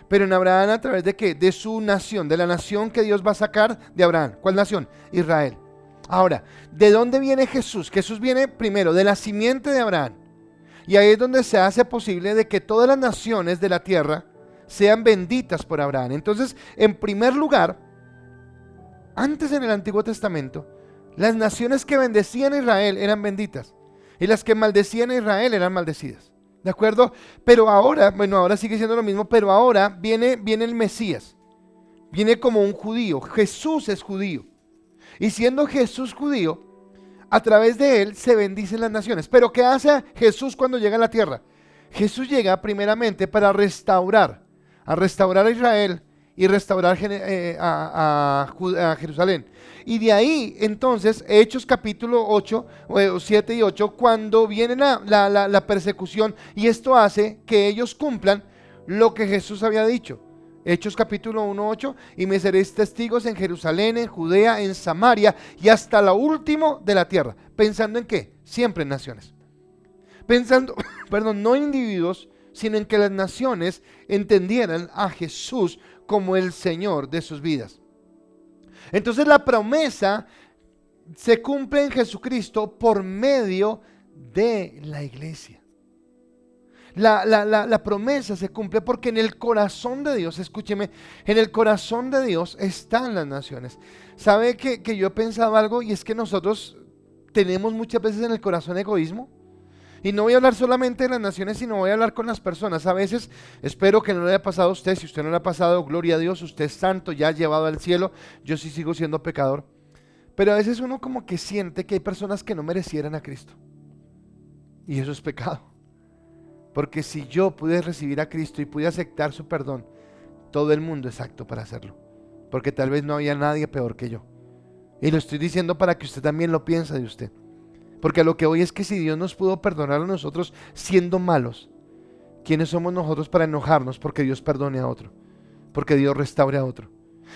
Pero en Abraham, ¿a través de qué? De su nación, de la nación que Dios va a sacar de Abraham. ¿Cuál nación? Israel. Ahora, ¿de dónde viene Jesús? Jesús viene primero de la simiente de Abraham. Y ahí es donde se hace posible de que todas las naciones de la tierra sean benditas por Abraham. Entonces, en primer lugar, antes en el Antiguo Testamento, las naciones que bendecían a Israel eran benditas y las que maldecían a Israel eran maldecidas. ¿De acuerdo? Pero ahora, bueno, ahora sigue siendo lo mismo, pero ahora viene el Mesías. Viene como un judío. Jesús es judío. Y siendo Jesús judío, a través de él se bendicen las naciones. Pero ¿qué hace Jesús cuando llega a la tierra? Jesús llega primeramente para restaurar a Israel y restaurar a Jerusalén. Y de ahí, entonces, Hechos capítulo 8, 7 y 8, cuando viene la persecución, y esto hace que ellos cumplan lo que Jesús había dicho. Hechos capítulo 1, 8, y me seréis testigos en Jerusalén, en Judea, en Samaria y hasta lo último de la tierra. ¿Pensando en qué? Siempre en naciones. Pensando, perdón, no en individuos, sino en que las naciones entendieran a Jesús como el Señor de sus vidas. Entonces la promesa se cumple en Jesucristo por medio de la iglesia. La promesa se cumple porque en el corazón de Dios, escúcheme, en el corazón de Dios están las naciones. ¿Sabe que yo he pensado algo? Y es que nosotros tenemos muchas veces en el corazón egoísmo. Y no voy a hablar solamente de las naciones, sino voy a hablar con las personas. A veces, espero que no le haya pasado a usted. Si usted no le ha pasado, gloria a Dios, usted es santo, ya llevado al cielo. Yo sí sigo siendo pecador. Pero a veces uno como que siente que hay personas que no merecieran a Cristo. Y eso es pecado. Porque si yo pude recibir a Cristo y pude aceptar su perdón, todo el mundo es apto para hacerlo. Porque tal vez no había nadie peor que yo. Y lo estoy diciendo para que usted también lo piense de usted. Porque a lo que voy es que si Dios nos pudo perdonar a nosotros siendo malos, ¿quiénes somos nosotros para enojarnos porque Dios perdone a otro? Porque Dios restaure a otro.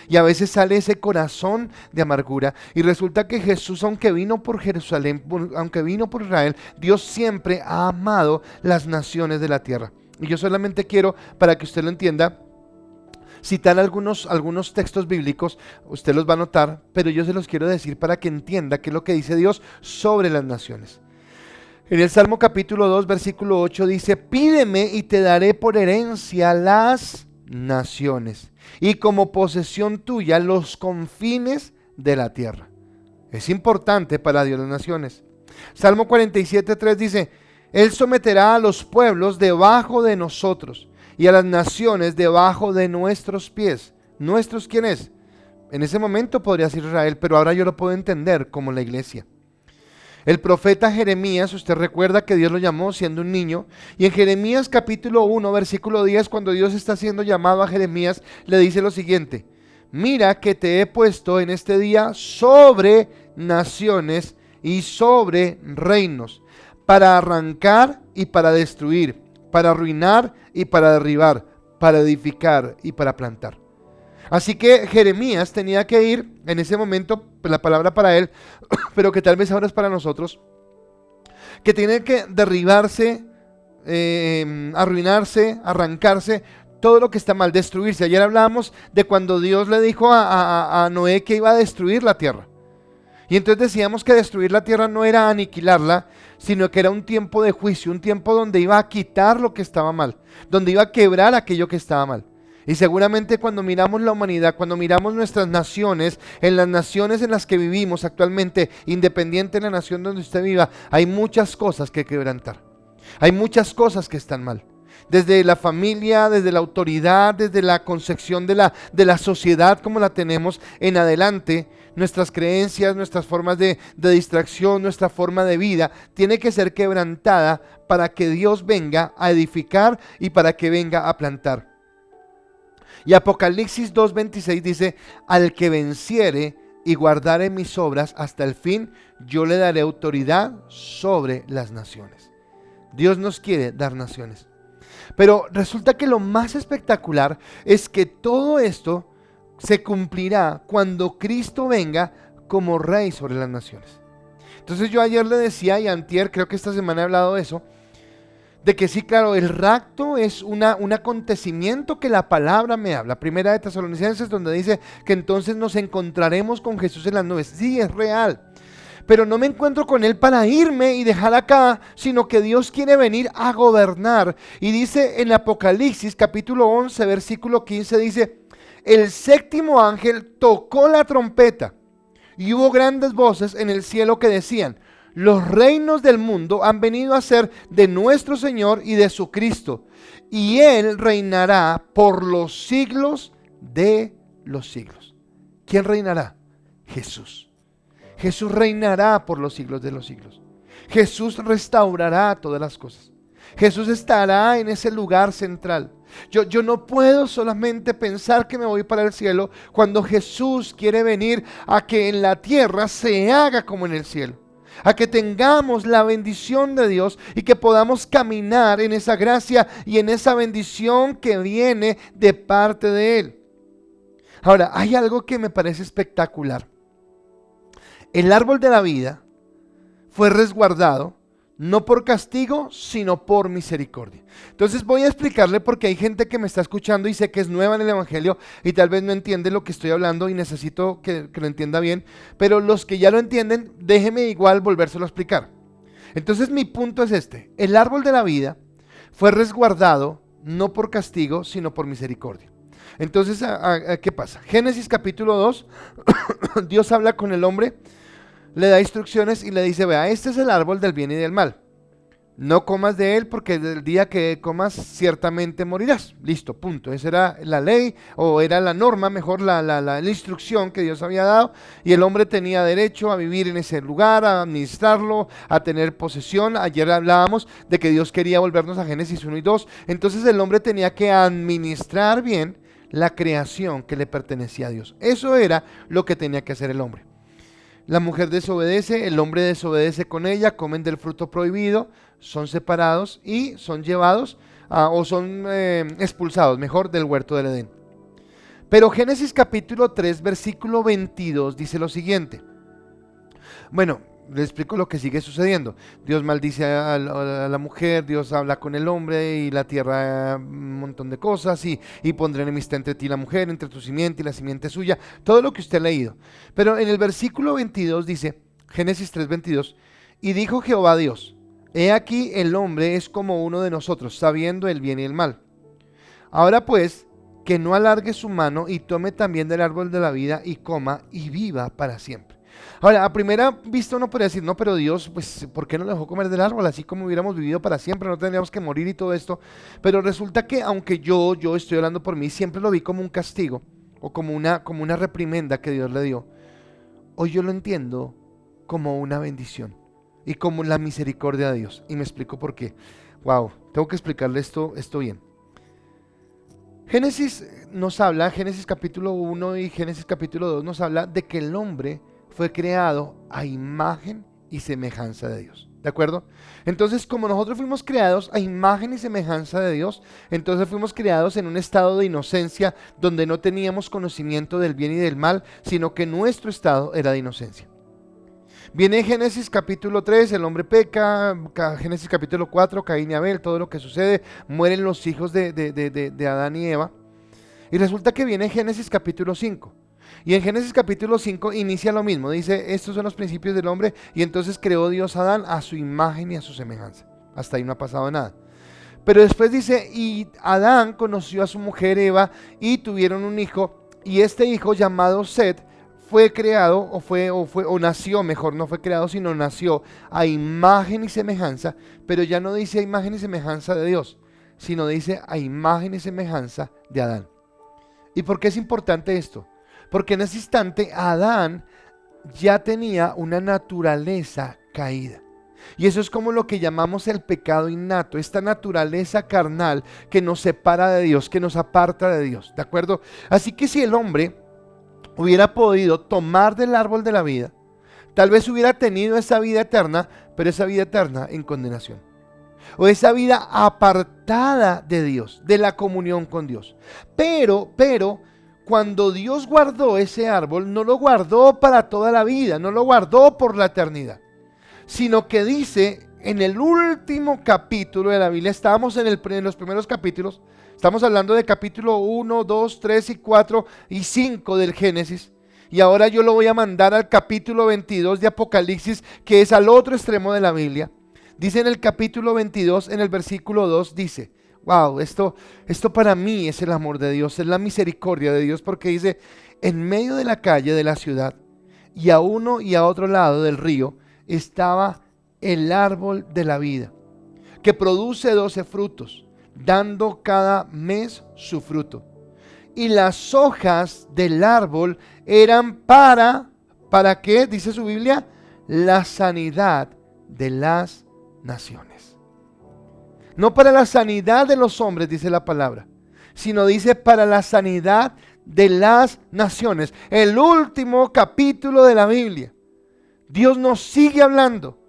Y a veces sale ese corazón de amargura y resulta que Jesús, aunque vino por Jerusalén, aunque vino por Israel, Dios siempre ha amado las naciones de la tierra. Y yo solamente quiero, para que usted lo entienda, citar algunos textos bíblicos. Usted los va a notar, pero yo se los quiero decir para que entienda qué es lo que dice Dios sobre las naciones. En el Salmo capítulo 2, versículo 8 dice: pídeme y te daré por herencia las naciones y como posesión tuya los confines de la tierra. Es importante para Dios las naciones. Salmo 47, 3 dice: Él someterá a los pueblos debajo de nosotros y a las naciones debajo de nuestros pies. ¿Nuestros quién es? En ese momento podría ser Israel, pero ahora yo lo puedo entender como la iglesia. El profeta Jeremías, usted recuerda que Dios lo llamó siendo un niño, y en Jeremías capítulo 1, versículo 10, cuando Dios está siendo llamado a Jeremías, le dice lo siguiente: mira que te he puesto en este día sobre naciones y sobre reinos, para arrancar y para destruir, para arruinar y para derribar, para edificar y para plantar. Así que Jeremías tenía que ir en ese momento, la palabra para él, pero que tal vez ahora es para nosotros, que tiene que derribarse, arruinarse, arrancarse, todo lo que está mal, destruirse. Ayer hablábamos de cuando Dios le dijo a Noé que iba a destruir la tierra. Y entonces decíamos que destruir la tierra no era aniquilarla, sino que era un tiempo de juicio, un tiempo donde iba a quitar lo que estaba mal, donde iba a quebrar aquello que estaba mal. Y seguramente cuando miramos la humanidad, cuando miramos nuestras naciones, en las naciones en las que vivimos actualmente, independiente de la nación donde usted viva, hay muchas cosas que quebrantar. Hay muchas cosas que están mal. Desde la familia, desde la autoridad, desde la concepción de la sociedad como la tenemos en adelante, nuestras creencias, nuestras formas de distracción, nuestra forma de vida, tiene que ser quebrantada para que Dios venga a edificar y para que venga a plantar. Y Apocalipsis 2:26 dice: al que venciere y guardare mis obras hasta el fin, yo le daré autoridad sobre las naciones. Dios nos quiere dar naciones. Pero resulta que lo más espectacular es que todo esto se cumplirá cuando Cristo venga como Rey sobre las naciones. Entonces yo ayer le decía, y antier, creo que esta semana he hablado de eso, de que sí, claro, el rapto es un acontecimiento que la palabra me habla. Primera de Tesalonicenses, donde dice que entonces nos encontraremos con Jesús en las nubes. Sí, es real. pero no me encuentro con Él para irme y dejar acá, sino que Dios quiere venir a gobernar. Y dice en Apocalipsis capítulo 11, versículo 15, dice: el séptimo ángel tocó la trompeta y hubo grandes voces en el cielo que decían: los reinos del mundo han venido a ser de nuestro Señor y de su Cristo, y Él reinará por los siglos de los siglos. ¿Quién reinará? Jesús. Jesús reinará por los siglos de los siglos. Jesús restaurará todas las cosas. Jesús estará en ese lugar central. Yo no puedo solamente pensar que me voy para el cielo cuando Jesús quiere venir a que en la tierra se haga como en el cielo. A que tengamos la bendición de Dios y que podamos caminar en esa gracia y en esa bendición que viene de parte de Él. Ahora, hay algo que me parece espectacular. El árbol de la vida fue resguardado no por castigo, sino por misericordia. Entonces voy a explicarle, porque hay gente que me está escuchando y sé que es nueva en el evangelio y tal vez no entiende lo que estoy hablando y necesito que lo entienda bien, pero los que ya lo entienden, déjeme igual volvérselo a explicar. Entonces mi punto es este: el árbol de la vida fue resguardado no por castigo, sino por misericordia. Entonces, ¿qué pasa? Génesis capítulo 2, Dios habla con el hombre, le da instrucciones y le dice: vea, este es el árbol del bien y del mal. No comas de él, porque el día que comas ciertamente morirás. Listo, punto. Esa era la ley, o era la norma, mejor la instrucción que Dios había dado. Y el hombre tenía derecho a vivir en ese lugar, a administrarlo, a tener posesión. Ayer hablábamos de que Dios quería volvernos a Génesis 1 y 2. Entonces el hombre tenía que administrar bien la creación que le pertenecía a Dios. Eso era lo que tenía que hacer el hombre. La mujer desobedece, el hombre desobedece con ella, comen del fruto prohibido, son separados y son llevados o son expulsados, mejor, del huerto del Edén. Pero Génesis capítulo 3, versículo 22 dice lo siguiente. Bueno, le explico lo que sigue sucediendo. Dios maldice a la mujer, Dios habla con el hombre y la tierra, un montón de cosas, y pondré enemistad entre ti y la mujer, entre tu simiente y la simiente suya, todo lo que usted ha leído. Pero en el versículo 22 dice, Génesis 3:22, y dijo Jehová Dios: he aquí el hombre es como uno de nosotros, sabiendo el bien y el mal. Ahora pues, que no alargue su mano y tome también del árbol de la vida y coma y viva para siempre. Ahora, a primera vista uno podría decir: no, pero Dios, pues, ¿por qué no le dejó comer del árbol? Así como hubiéramos vivido para siempre, no tendríamos que morir y todo esto. Pero resulta que, aunque yo estoy hablando por mí, siempre lo vi como un castigo o como una reprimenda que Dios le dio. Hoy yo lo entiendo como una bendición y como la misericordia de Dios. Y me explico por qué. Wow, tengo que explicarle esto bien. Génesis nos habla, Génesis capítulo 1 y Génesis capítulo 2 nos habla de que el hombre fue creado a imagen y semejanza de Dios, ¿de acuerdo? Entonces, como nosotros fuimos creados a imagen y semejanza de Dios, entonces fuimos creados en un estado de inocencia donde no teníamos conocimiento del bien y del mal, sino que nuestro estado era de inocencia. Viene Génesis capítulo 3, el hombre peca, Génesis capítulo 4, Caín y Abel, todo lo que sucede, mueren los hijos de Adán y Eva, y resulta que viene Génesis capítulo 5. Y en Génesis capítulo 5 inicia lo mismo, dice: estos son los principios del hombre, y entonces creó Dios a Adán a su imagen y a su semejanza. Hasta ahí no ha pasado nada. Pero después dice: y Adán conoció a su mujer Eva y tuvieron un hijo, y este hijo llamado Set fue creado o nació, mejor, no fue creado sino nació a imagen y semejanza, pero ya no dice a imagen y semejanza de Dios, sino dice a imagen y semejanza de Adán. ¿Y por qué es importante esto? Porque en ese instante Adán ya tenía una naturaleza caída. Y eso es como lo que llamamos el pecado innato, esta naturaleza carnal que nos separa de Dios, que nos aparta de Dios, ¿de acuerdo? Así que si el hombre hubiera podido tomar del árbol de la vida, tal vez hubiera tenido esa vida eterna, pero esa vida eterna en condenación. O esa vida apartada de Dios, de la comunión con Dios. Pero cuando Dios guardó ese árbol, no lo guardó para toda la vida, no lo guardó por la eternidad, sino que dice en el último capítulo de la Biblia, estábamos en los primeros capítulos, estamos hablando de capítulo 1, 2, 3 y 4 y 5 del Génesis, Y ahora yo lo voy a mandar al capítulo 22 de Apocalipsis, que es al otro extremo de la Biblia. Dice en el capítulo 22, en el versículo 2, dice, wow, esto para mí es el amor de Dios, es la misericordia de Dios, porque dice, en medio de la calle de la ciudad, y a uno y a otro lado del río, estaba el árbol de la vida, que produce 12 frutos, dando cada mes su fruto. Y las hojas del árbol eran ¿para qué? Dice su Biblia, la sanidad de las naciones. No para la sanidad de los hombres, dice la palabra, sino dice para la sanidad de las naciones. El último capítulo de la Biblia. Dios nos sigue hablando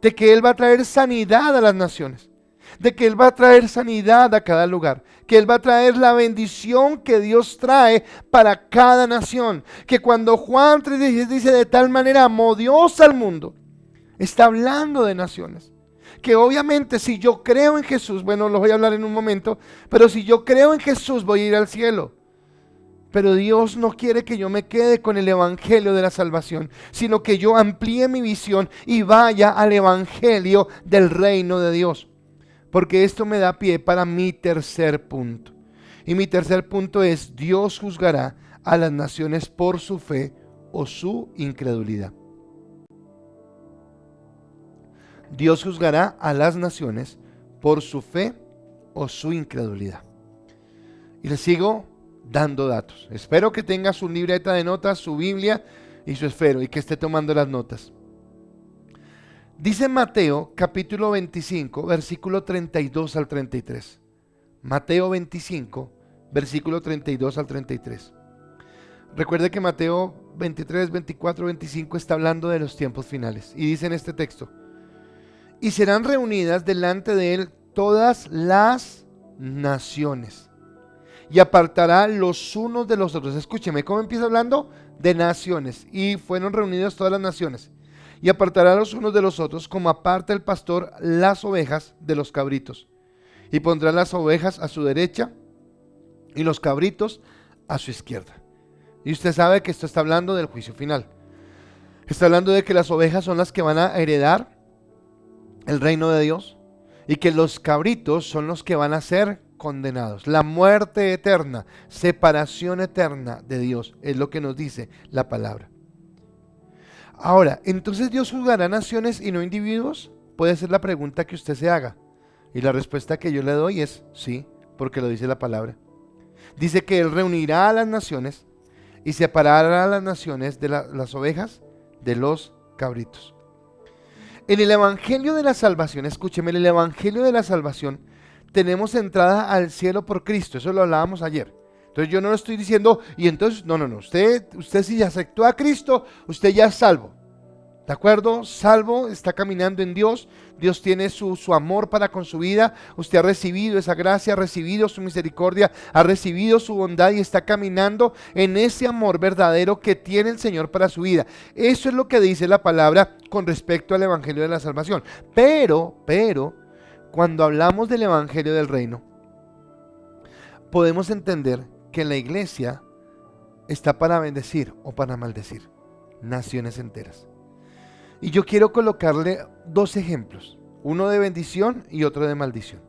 de que Él va a traer sanidad a las naciones, de que Él va a traer sanidad a cada lugar, que Él va a traer la bendición que Dios trae para cada nación, que cuando Juan 3:16 dice de tal manera amó Dios al mundo, está hablando de naciones. Que obviamente si yo creo en Jesús, bueno, lo voy a hablar en un momento, pero si yo creo en Jesús voy a ir al cielo. Pero Dios no quiere que yo me quede con el evangelio de la salvación, sino que yo amplíe mi visión y vaya al evangelio del reino de Dios. Porque esto me da pie para mi tercer punto. Y mi tercer punto es: Dios juzgará a las naciones por su fe o su incredulidad. Dios juzgará a las naciones por su fe o su incredulidad. Y le sigo dando datos. Espero que tenga su libreta de notas, su Biblia y su esfero, y que esté tomando las notas. Dice Mateo capítulo 25, versículo 32 al 33. Mateo 25, versículo 32 al 33. Recuerde que Mateo 23, 24, 25 está hablando de los tiempos finales. Y dice en este texto: y serán reunidas delante de él todas las naciones, y apartará los unos de los otros. Escúcheme, ¿cómo empieza hablando? De naciones. Y fueron reunidas todas las naciones. Y apartará los unos de los otros, como aparta el pastor las ovejas de los cabritos. Y pondrá las ovejas a su derecha y los cabritos a su izquierda. Y usted sabe que esto está hablando del juicio final. Está hablando de que las ovejas son las que van a heredar el reino de Dios, y que los cabritos son los que van a ser condenados. La muerte eterna, separación eterna de Dios, es lo que nos dice la palabra. Ahora, ¿entonces Dios juzgará naciones y no individuos? Puede ser la pregunta que usted se haga. Y la respuesta que yo le doy es sí, porque lo dice la palabra. Dice que Él reunirá a las naciones y separará a las naciones de las ovejas de los cabritos. En el evangelio de la salvación, escúcheme, en el evangelio de la salvación tenemos entrada al cielo por Cristo. Eso lo hablábamos ayer. Entonces yo no lo estoy diciendo, y entonces, no, usted si aceptó a Cristo, usted ya es salvo. ¿De acuerdo? Salvo, está caminando en Dios. Dios tiene su amor para con su vida. Usted ha recibido esa gracia, ha recibido su misericordia, ha recibido su bondad y está caminando en ese amor verdadero que tiene el Señor para su vida. Eso es lo que dice la palabra con respecto al evangelio de la salvación. Pero, cuando hablamos del evangelio del reino, podemos entender que la iglesia está para bendecir o para maldecir naciones enteras. Y yo quiero colocarle dos ejemplos, uno de bendición y otro de maldición.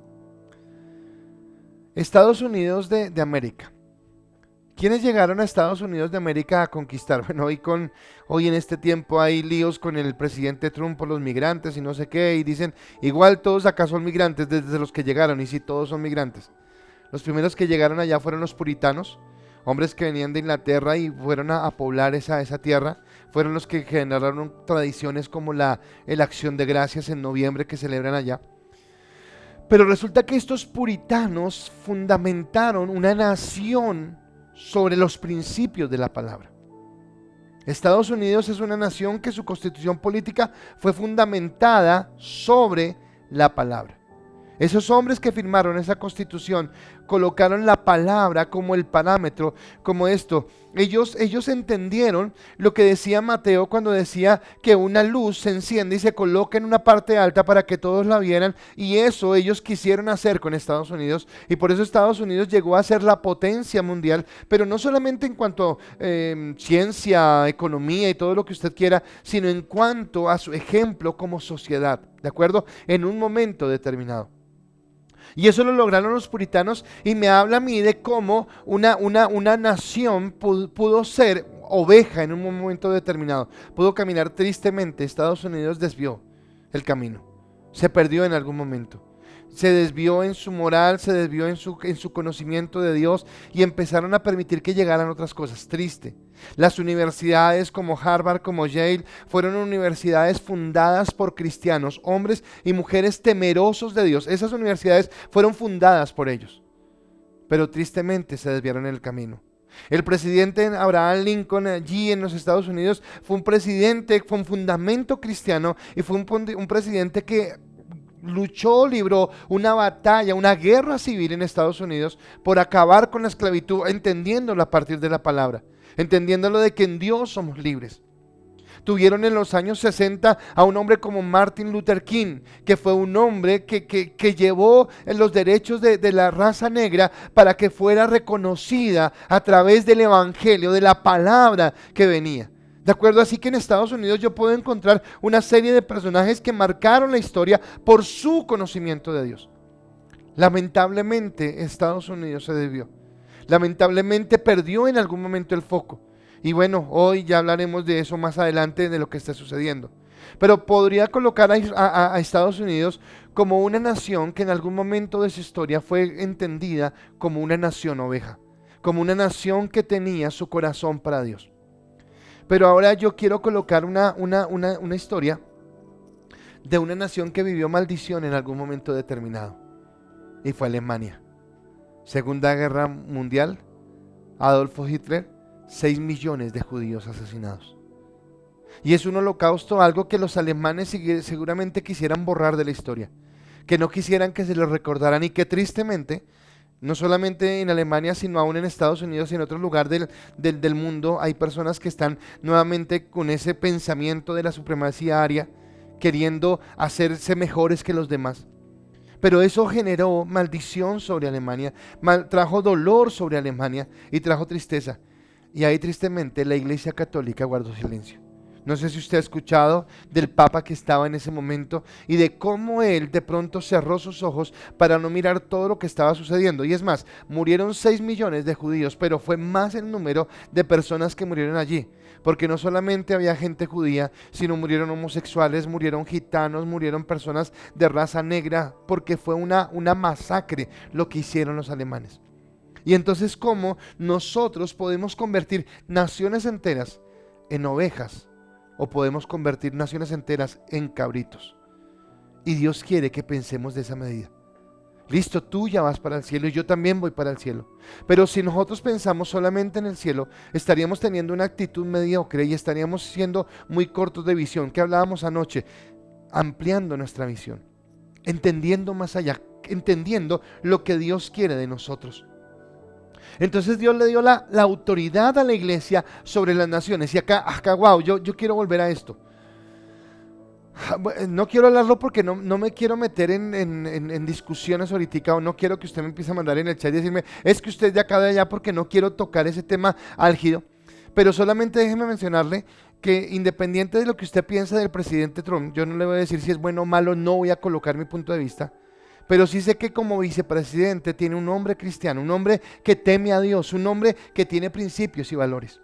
Estados Unidos de América. ¿Quiénes llegaron a Estados Unidos de América a conquistar? Bueno, hoy en este tiempo hay líos con el presidente Trump por los migrantes y no sé qué, y dicen, igual todos acá son migrantes desde los que llegaron, y sí, todos son migrantes. Los primeros que llegaron allá fueron los puritanos, hombres que venían de Inglaterra y fueron a poblar esa tierra. Fueron los que generaron tradiciones como la acción de gracias en noviembre que celebran allá. Pero resulta que estos puritanos fundamentaron una nación sobre los principios de la palabra. Estados Unidos es una nación que su constitución política fue fundamentada sobre la palabra. Esos hombres que firmaron esa constitución colocaron la palabra como el parámetro, como esto. Ellos entendieron lo que decía Mateo cuando decía que una luz se enciende y se coloca en una parte alta para que todos la vieran, y eso ellos quisieron hacer con Estados Unidos, y por eso Estados Unidos llegó a ser la potencia mundial, pero no solamente en cuanto a ciencia, economía y todo lo que usted quiera, sino en cuanto a su ejemplo como sociedad, ¿de acuerdo? En un momento determinado. Y eso lo lograron los puritanos, y me habla a mí de cómo una nación pudo ser oveja en un momento determinado. Pudo caminar tristemente. Estados Unidos desvió el camino. Se perdió en algún momento. Se desvió en su moral, se desvió en su conocimiento de Dios, y empezaron a permitir que llegaran otras cosas. Triste. Las universidades como Harvard, como Yale, fueron universidades fundadas por cristianos, hombres y mujeres temerosos de Dios. Esas universidades fueron fundadas por ellos, pero tristemente se desviaron en el camino. El presidente Abraham Lincoln allí en los Estados Unidos fue un presidente con fundamento cristiano, y fue un presidente que luchó, libró una batalla, una guerra civil en Estados Unidos por acabar con la esclavitud, entendiéndolo a partir de la palabra, entendiéndolo de que en Dios somos libres. Tuvieron en los años 60 a un hombre como Martin Luther King, que fue un hombre que llevó los derechos de la raza negra para que fuera reconocida a través del evangelio, de la palabra que venía. ¿De acuerdo? Así que en Estados Unidos yo puedo encontrar una serie de personajes que marcaron la historia por su conocimiento de Dios. Lamentablemente Estados Unidos se desvió. Lamentablemente perdió en algún momento el foco. Y bueno, hoy ya hablaremos de eso más adelante, de lo que está sucediendo. Pero podría colocar a Estados Unidos como una nación que en algún momento de su historia fue entendida como una nación oveja, como una nación que tenía su corazón para Dios. Pero ahora yo quiero colocar una historia de una nación que vivió maldición en algún momento determinado, y fue Alemania. Segunda Guerra Mundial, Adolfo Hitler, 6 millones de judíos asesinados. Y es un holocausto, algo que los alemanes seguramente quisieran borrar de la historia, que no quisieran que se les recordaran, y que tristemente, no solamente en Alemania, sino aún en Estados Unidos y en otro lugar del mundo, hay personas que están nuevamente con ese pensamiento de la supremacía aria, queriendo hacerse mejores que los demás. Pero eso generó maldición sobre Alemania, trajo dolor sobre Alemania y trajo tristeza. Y ahí tristemente la Iglesia Católica guardó silencio. No sé si usted ha escuchado del Papa que estaba en ese momento y de cómo él de pronto cerró sus ojos para no mirar todo lo que estaba sucediendo. Y es más, murieron 6 millones de judíos, pero fue más el número de personas que murieron allí. Porque no solamente había gente judía, sino murieron homosexuales, murieron gitanos, murieron personas de raza negra, porque fue una masacre lo que hicieron los alemanes. Y entonces, ¿cómo nosotros podemos convertir naciones enteras en ovejas? O podemos convertir naciones enteras en cabritos. Y Dios quiere que pensemos de esa medida. Listo, tú ya vas para el cielo y yo también voy para el cielo. Pero si nosotros pensamos solamente en el cielo, estaríamos teniendo una actitud mediocre y estaríamos siendo muy cortos de visión, que hablábamos anoche, ampliando nuestra visión, entendiendo más allá, entendiendo lo que Dios quiere de nosotros. Entonces Dios le dio la autoridad a la iglesia sobre las naciones. Y acá wow, yo quiero volver a esto. No quiero hablarlo porque no me quiero meter en discusiones ahorita, o no quiero que usted me empiece a mandar en el chat y decirme, es que usted de acá de allá, porque no quiero tocar ese tema álgido. Pero solamente déjeme mencionarle que independiente de lo que usted piensa del presidente Trump, yo no le voy a decir si es bueno o malo, no voy a colocar mi punto de vista. Pero sí sé que como vicepresidente tiene un hombre cristiano, un hombre que teme a Dios, un hombre que tiene principios y valores.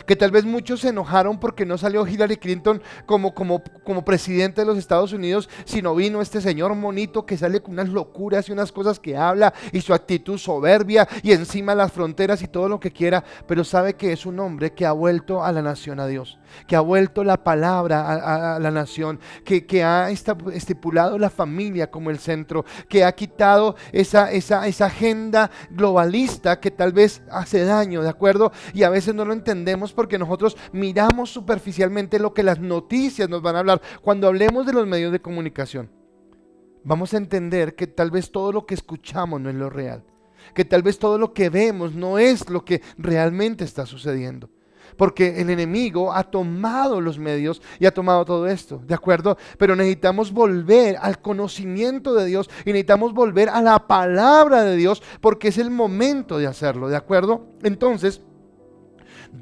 Que tal vez muchos se enojaron porque no salió Hillary Clinton como presidente de los Estados Unidos, sino vino este señor monito que sale con unas locuras y unas cosas que habla, y su actitud soberbia, y encima las fronteras y todo lo que quiera. Pero sabe que es un hombre que ha vuelto a la nación a Dios, que ha vuelto la palabra a la nación, que ha estipulado la familia como el centro, que ha quitado esa agenda globalista que tal vez hace daño, ¿de acuerdo? Y a veces no lo entendemos porque nosotros miramos superficialmente lo que las noticias nos van a hablar cuando hablemos de los medios de comunicación. vamos a entender que tal vez todo lo que escuchamos no es lo real, que tal vez todo lo que vemos no es lo que realmente está sucediendo. Porque el enemigo ha tomado los medios y ha tomado todo esto, ¿de acuerdo? Pero necesitamos volver al conocimiento de Dios y necesitamos volver a la palabra de Dios, porque es el momento de hacerlo, ¿de acuerdo? Entonces,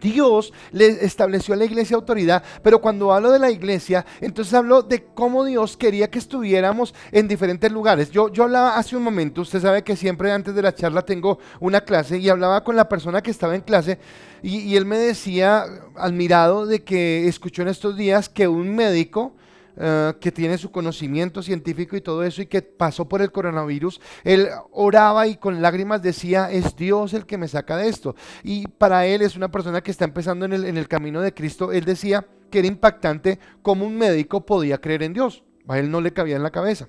Dios le estableció a la iglesia autoridad, pero cuando hablo de la iglesia, entonces hablo de cómo Dios quería que estuviéramos en diferentes lugares. Yo hablaba hace un momento, usted sabe que siempre antes de la charla tengo una clase y hablaba con la persona que estaba en clase y él me decía, admirado de que escuchó en estos días que un médico que tiene su conocimiento científico y todo eso y que pasó por el coronavirus, él oraba y con lágrimas decía, es Dios el que me saca de esto. Y para él es una persona que está empezando en el camino de Cristo. Él decía que era impactante cómo un médico podía creer en Dios. A él no le cabía en la cabeza.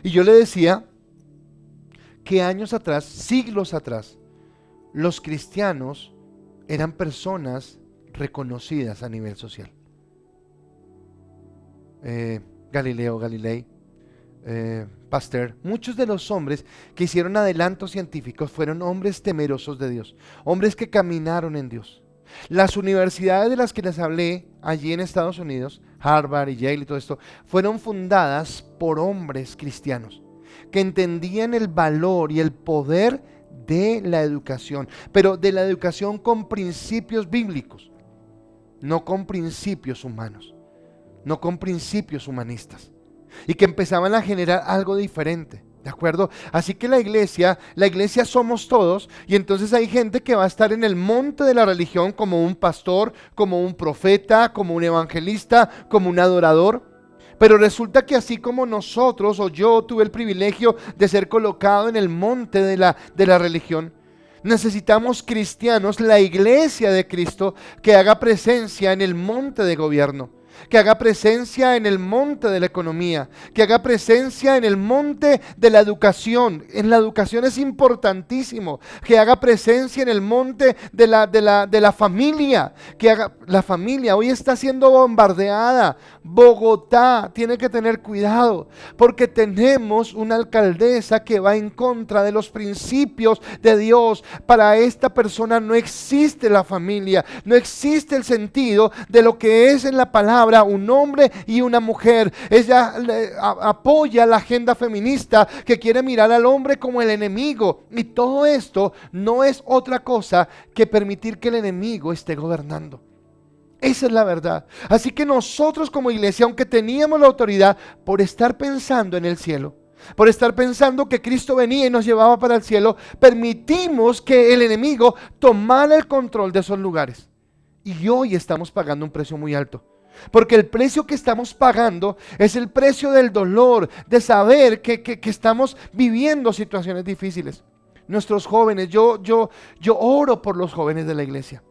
Y yo le decía que años atrás, siglos atrás, los cristianos eran personas reconocidas a nivel social. Galileo Galilei, Pasteur, muchos de los hombres que hicieron adelantos científicos fueron hombres temerosos de Dios, hombres que caminaron en Dios. Las universidades de las que les hablé allí en Estados Unidos, Harvard y Yale y todo esto, fueron fundadas por hombres cristianos que entendían el valor y el poder de la educación, pero de la educación con principios bíblicos, no con principios humanos, no con principios humanistas, y que empezaban a generar algo diferente, ¿de acuerdo? Así que la iglesia somos todos, y entonces hay gente que va a estar en el monte de la religión como un pastor, como un profeta, como un evangelista, como un adorador. Pero resulta que así como nosotros o yo tuve el privilegio de ser colocado en el monte de la religión, necesitamos cristianos, la iglesia de Cristo, que haga presencia en el monte de gobierno, que haga presencia en el monte de la economía, que haga presencia en el monte de la educación. En la educación es importantísimo que haga presencia en el monte de la familia, que haga la familia. Hoy está siendo bombardeada. Bogotá tiene que tener cuidado porque tenemos una alcaldesa que va en contra de los principios de Dios. Para esta persona no existe la familia, no existe el sentido de lo que es en la palabra un hombre y una mujer. Ella apoya la agenda feminista que quiere mirar al hombre como el enemigo, y todo esto no es otra cosa que permitir que el enemigo esté gobernando. Esa es la verdad. Así que nosotros como iglesia, aunque teníamos la autoridad por estar pensando en el cielo, por estar pensando que Cristo venía y nos llevaba para el cielo, permitimos que el enemigo tomara el control de esos lugares. Y hoy estamos pagando un precio muy alto. Porque el precio que estamos pagando es el precio del dolor, de saber que estamos viviendo situaciones difíciles. Nuestros jóvenes, yo oro por los jóvenes de la iglesia.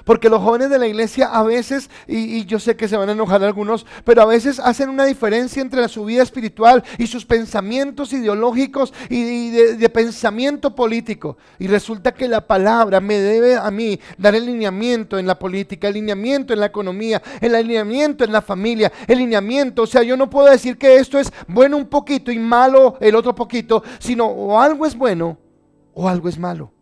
Porque los jóvenes de la iglesia a veces, y yo sé que se van a enojar algunos, pero a veces hacen una diferencia entre su vida espiritual y sus pensamientos ideológicos y de pensamiento político. Y resulta que la palabra me debe a mí dar el lineamiento en la política, el lineamiento en la economía, el alineamiento en la familia, el lineamiento. O sea, yo no puedo decir que esto es bueno un poquito y malo el otro poquito, sino o algo es bueno o algo es malo.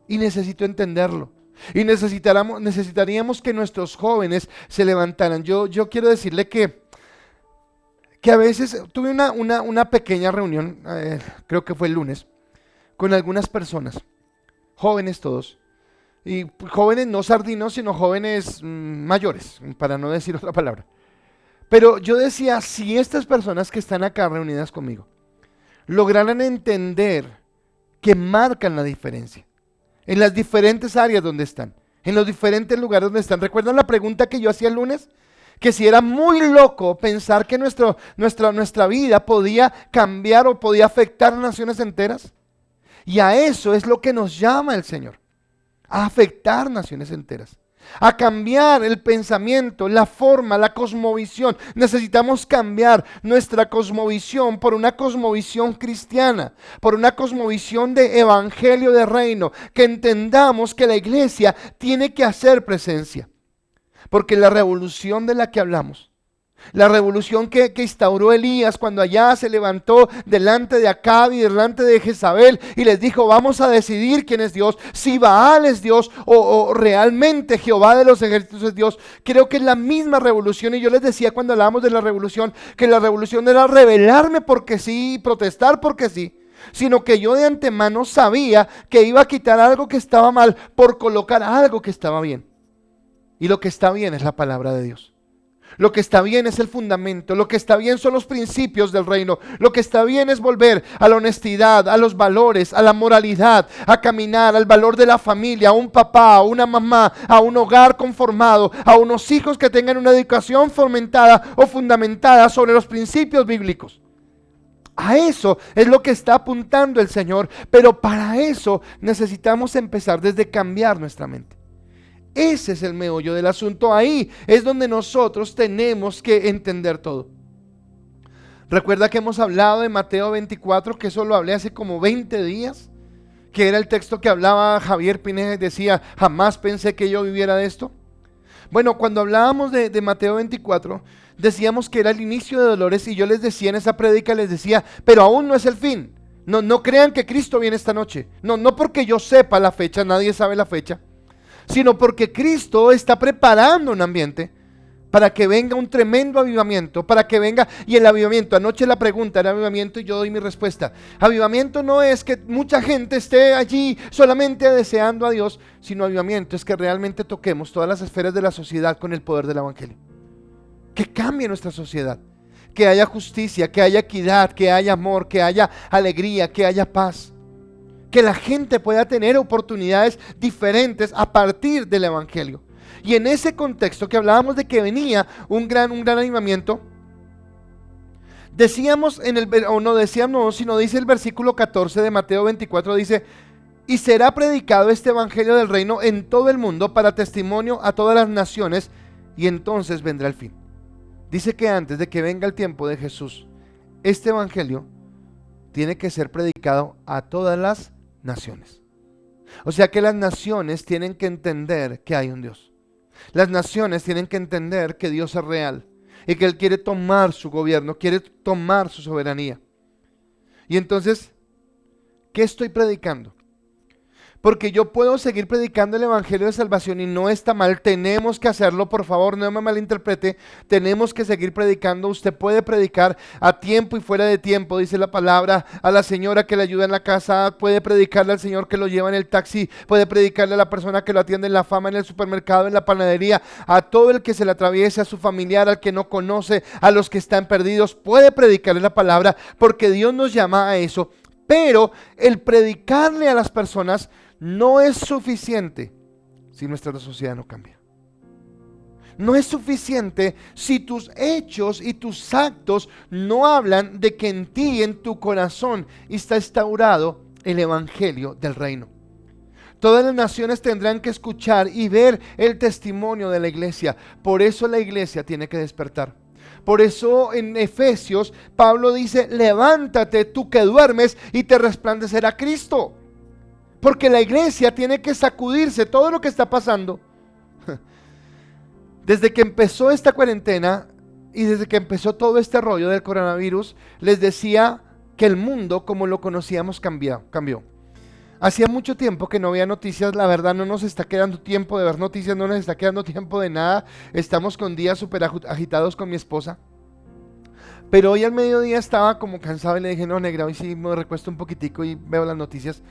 Y necesito entenderlo. Y necesitaríamos que nuestros jóvenes se levantaran. Yo quiero decirle que a veces tuve una pequeña reunión, creo que fue el lunes, con algunas personas, jóvenes todos, y jóvenes no sardinos, sino jóvenes mayores, para no decir otra palabra. Pero yo decía, si estas personas que están acá reunidas conmigo lograran entender que marcan la diferencia en las diferentes áreas donde están, en los diferentes lugares donde están. ¿Recuerdan la pregunta que yo hacía el lunes? Que si era muy loco pensar que nuestra vida podía cambiar o podía afectar a naciones enteras. Y a eso es lo que nos llama el Señor, a afectar naciones enteras, a cambiar el pensamiento, la forma, la cosmovisión. Necesitamos cambiar nuestra cosmovisión por una cosmovisión cristiana, por una cosmovisión de evangelio de reino, que entendamos que la iglesia tiene que hacer presencia, porque la revolución de la que hablamos La revolución que instauró Elías cuando allá se levantó delante de Acab y delante de Jezabel y les dijo: vamos a decidir quién es Dios, si Baal es Dios o realmente Jehová de los ejércitos es Dios. Creo que es la misma revolución, y yo les decía cuando hablábamos de la revolución que la revolución era rebelarme porque sí y protestar porque sí, sino que yo de antemano sabía que iba a quitar algo que estaba mal por colocar algo que estaba bien. Y lo que está bien es la palabra de Dios. Lo que está bien es el fundamento, lo que está bien son los principios del reino, lo que está bien es volver a la honestidad, a los valores, a la moralidad, a caminar, al valor de la familia, a un papá, a una mamá, a un hogar conformado, a unos hijos que tengan una educación fomentada o fundamentada sobre los principios bíblicos. A eso es lo que está apuntando el Señor, pero para eso necesitamos empezar desde cambiar nuestra mente. Ese es el meollo del asunto. Ahí es donde nosotros tenemos que entender todo. Recuerda que hemos hablado de Mateo 24, que eso lo hablé hace como 20 días, que era el texto que hablaba Javier Pineda y decía: jamás pensé que yo viviera de esto. Bueno, cuando hablábamos de Mateo 24, decíamos que era el inicio de dolores, y yo les decía en esa prédica, les decía: pero aún no es el fin. No crean que Cristo viene esta noche. No porque yo sepa la fecha, nadie sabe la fecha, sino porque Cristo está preparando un ambiente para que venga un tremendo avivamiento, para que venga, y el avivamiento, anoche la pregunta era avivamiento y yo doy mi respuesta. Avivamiento no es que mucha gente esté allí solamente deseando a Dios, sino avivamiento es que realmente toquemos todas las esferas de la sociedad con el poder del evangelio. Que cambie nuestra sociedad, que haya justicia, que haya equidad, que haya amor, que haya alegría, que haya paz. Que la gente pueda tener oportunidades diferentes a partir del evangelio. Y en ese contexto que hablábamos de que venía un gran avivamiento, decíamos sino dice el versículo 14 de Mateo 24, dice: y será predicado este evangelio del reino en todo el mundo para testimonio a todas las naciones, y entonces vendrá el fin. Dice que antes de que venga el tiempo de Jesús, este evangelio tiene que ser predicado a todas las naciones. O sea que las naciones tienen que entender que hay un Dios. Las naciones tienen que entender que Dios es real y que Él quiere tomar su gobierno, quiere tomar su soberanía. Y entonces, ¿qué estoy predicando? Porque yo puedo seguir predicando el evangelio de salvación y no está mal, tenemos que hacerlo, por favor, no me malinterprete, tenemos que seguir predicando. Usted puede predicar a tiempo y fuera de tiempo, dice la palabra, a la señora que le ayuda en la casa, puede predicarle al señor que lo lleva en el taxi, puede predicarle a la persona que lo atiende en la fama, en el supermercado, en la panadería, a todo el que se le atraviese, a su familiar, al que no conoce, a los que están perdidos, puede predicarle la palabra, porque Dios nos llama a eso. Pero el predicarle a las personas no es suficiente si nuestra sociedad no cambia. No es suficiente si tus hechos y tus actos no hablan de que en ti, en tu corazón, está instaurado el evangelio del reino. Todas las naciones tendrán que escuchar y ver el testimonio de la iglesia. Por eso la iglesia tiene que despertar. Por eso en Efesios Pablo dice: levántate tú que duermes y te resplandecerá Cristo. Porque la iglesia tiene que sacudirse todo lo que está pasando. Desde que empezó esta cuarentena y desde que empezó todo este rollo del coronavirus, les decía que el mundo como lo conocíamos cambió. Hacía mucho tiempo que no había noticias, la verdad no nos está quedando tiempo de ver noticias, no nos está quedando tiempo de nada. Estamos con días súper agitados con mi esposa. Pero hoy al mediodía estaba como cansado y le dije: no, negra, hoy sí me recuesto un poquitico y veo las noticias.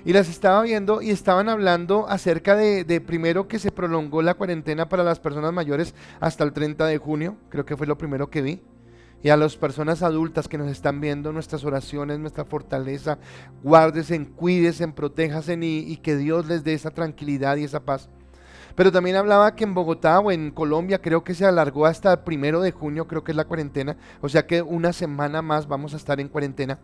Y las estaba viendo y estaban hablando acerca de primero que se prolongó la cuarentena para las personas mayores hasta el 30 de junio, creo que fue lo primero que vi. Y a las personas adultas que nos están viendo, nuestras oraciones, nuestra fortaleza, guárdesen, cuídense, protéjanse y que Dios les dé esa tranquilidad y esa paz. Pero también hablaba que en Bogotá o en Colombia creo que se alargó hasta el 1 de junio, creo que es la cuarentena, o sea que una semana más vamos a estar en cuarentena.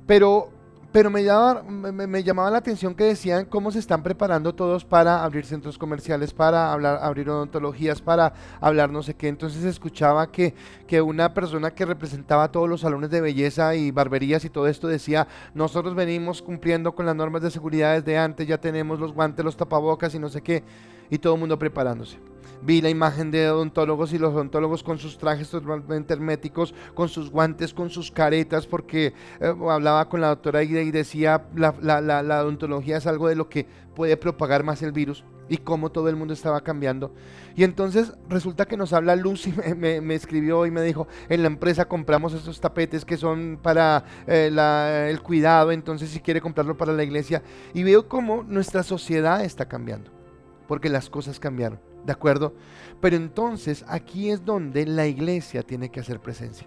Pero me llamaba la atención que decían cómo se están preparando todos para abrir centros comerciales, para abrir odontologías, para hablar no sé qué. Entonces escuchaba que una persona que representaba todos los salones de belleza y barberías y todo esto decía: nosotros venimos cumpliendo con las normas de seguridad desde antes, ya tenemos los guantes, los tapabocas y no sé qué. y todo el mundo preparándose. Vi la imagen de odontólogos y los odontólogos con sus trajes totalmente herméticos, con sus guantes, con sus caretas, porque hablaba con la doctora y decía la odontología es algo de lo que puede propagar más el virus y cómo todo el mundo estaba cambiando. Y entonces resulta que nos habla Lucy, me escribió y me dijo, en la empresa compramos estos tapetes que son para el cuidado, entonces si quiere comprarlo para la iglesia. Y veo cómo nuestra sociedad está cambiando, porque las cosas cambiaron. ¿De acuerdo? Pero entonces aquí es donde la iglesia tiene que hacer presencia.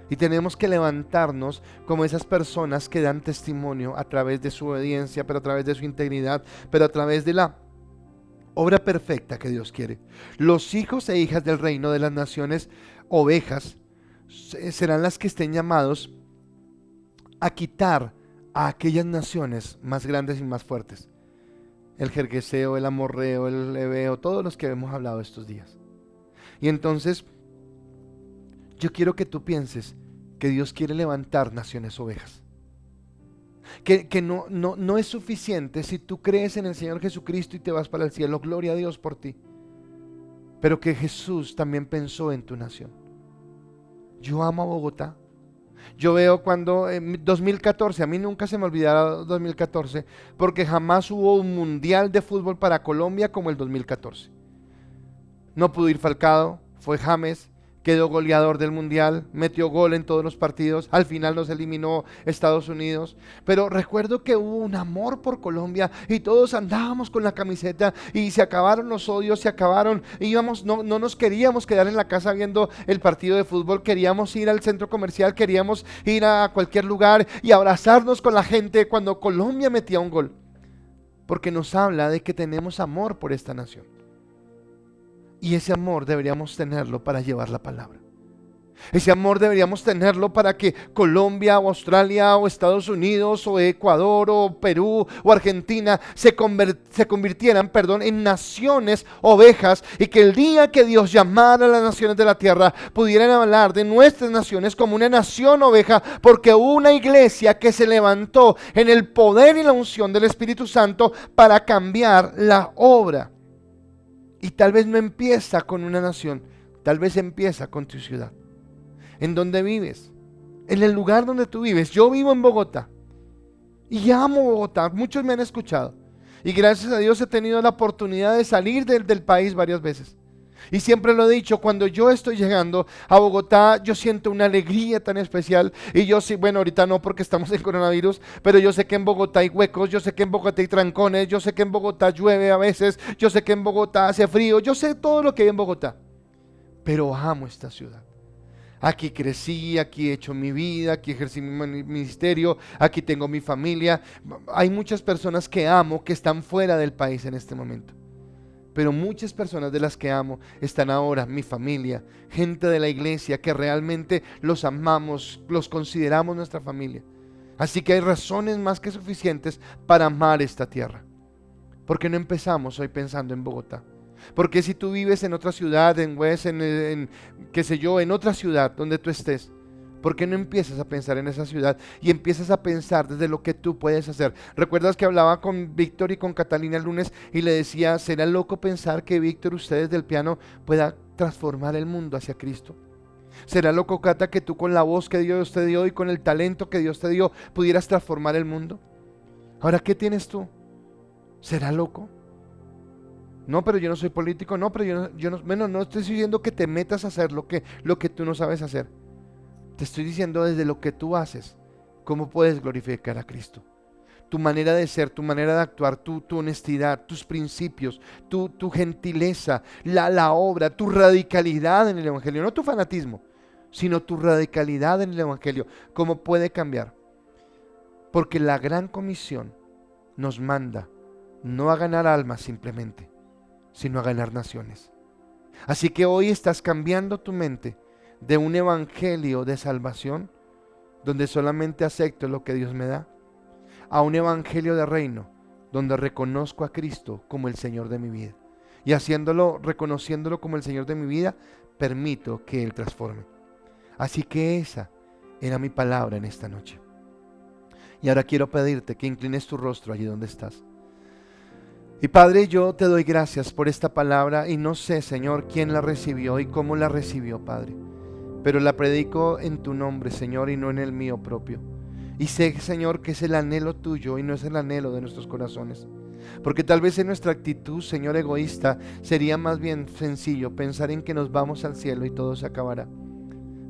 Y tenemos que levantarnos como esas personas que dan testimonio a través de su obediencia, pero a través de su integridad, pero a través de la obra perfecta que Dios quiere. Los hijos e hijas del reino de las naciones, ovejas, serán las que estén llamados a quitar a aquellas naciones más grandes y más fuertes. El Gergeseo, el Amorreo, el Ebeo, todos los que hemos hablado estos días. Y entonces, yo quiero que tú pienses que Dios quiere levantar naciones ovejas. Que no es suficiente si tú crees en el Señor Jesucristo y te vas para el cielo, gloria a Dios por ti. Pero que Jesús también pensó en tu nación. Yo amo a Bogotá. Yo veo cuando en 2014, a mí nunca se me olvidará 2014, porque jamás hubo un mundial de fútbol para Colombia como el 2014. No pudo ir Falcao, fue James, quedó goleador del mundial, metió gol en todos los partidos, al final nos eliminó Estados Unidos, pero recuerdo que hubo un amor por Colombia y todos andábamos con la camiseta y se acabaron los odios, se acabaron, íbamos, no nos queríamos quedar en la casa viendo el partido de fútbol, queríamos ir al centro comercial, queríamos ir a cualquier lugar y abrazarnos con la gente cuando Colombia metía un gol, porque nos habla de que tenemos amor por esta nación. Y ese amor deberíamos tenerlo para llevar la palabra. Ese amor deberíamos tenerlo para que Colombia o Australia o Estados Unidos o Ecuador o Perú o Argentina se convirtieran, en naciones ovejas, y que el día que Dios llamara a las naciones de la tierra pudieran hablar de nuestras naciones como una nación oveja, porque hubo una iglesia que se levantó en el poder y la unción del Espíritu Santo para cambiar la obra. Y tal vez no empieza con una nación, tal vez empieza con tu ciudad. ¿En dónde vives? En el lugar donde tú vives. Yo vivo en Bogotá y amo Bogotá, muchos me han escuchado. Y gracias a Dios he tenido la oportunidad de salir del país varias veces. Y siempre lo he dicho, cuando yo estoy llegando a Bogotá, yo siento una alegría tan especial. Y yo sí, bueno, ahorita no porque estamos en coronavirus, pero yo sé que en Bogotá hay huecos, yo sé que en Bogotá hay trancones, yo sé que en Bogotá llueve a veces, yo sé que en Bogotá hace frío, yo sé todo lo que hay en Bogotá. Pero amo esta ciudad. Aquí crecí, aquí he hecho mi vida, aquí ejercí mi ministerio, aquí tengo mi familia. Hay muchas personas que amo que están fuera del país en este momento. Pero muchas personas de las que amo están ahora, mi familia, gente de la iglesia que realmente los amamos, los consideramos nuestra familia. Así que hay razones más que suficientes para amar esta tierra. ¿Por qué no empezamos hoy pensando en Bogotá? Porque si tú vives en otra ciudad, en West, qué sé yo, en otra ciudad donde tú estés, ¿por qué no empiezas a pensar en esa ciudad y empiezas a pensar desde lo que tú puedes hacer? ¿Recuerdas que hablaba con Víctor y con Catalina el lunes y le decía, será loco pensar que Víctor, ustedes del piano, pueda transformar el mundo hacia Cristo? ¿Será loco, Cata, que tú con la voz que Dios te dio y con el talento que Dios te dio pudieras transformar el mundo? Ahora, ¿qué tienes tú? ¿Será loco? No, pero yo no soy político, no, pero no estoy diciendo que te metas a hacer lo que tú no sabes hacer. Te estoy diciendo desde lo que tú haces, cómo puedes glorificar a Cristo. Tu manera de ser, tu manera de actuar, tu honestidad, tus principios, tu gentileza, la obra, tu radicalidad en el Evangelio. No tu fanatismo, sino tu radicalidad en el Evangelio. ¿Cómo puede cambiar? Porque la gran comisión nos manda no a ganar almas simplemente, sino a ganar naciones. Así que hoy estás cambiando tu mente de un evangelio de salvación, donde solamente acepto lo que Dios me da, a un evangelio de reino, donde reconozco a Cristo como el Señor de mi vida. Y reconociéndolo como el Señor de mi vida, permito que Él transforme. Así que esa era mi palabra en esta noche. Y ahora quiero pedirte que inclines tu rostro allí donde estás. Y Padre, yo te doy gracias por esta palabra y no sé, Señor, quién la recibió y cómo la recibió, Padre. Pero la predico en tu nombre, Señor, y no en el mío propio. Y sé, Señor, que es el anhelo tuyo y no es el anhelo de nuestros corazones. Porque tal vez en nuestra actitud, Señor, egoísta, sería más bien sencillo pensar en que nos vamos al cielo y todo se acabará.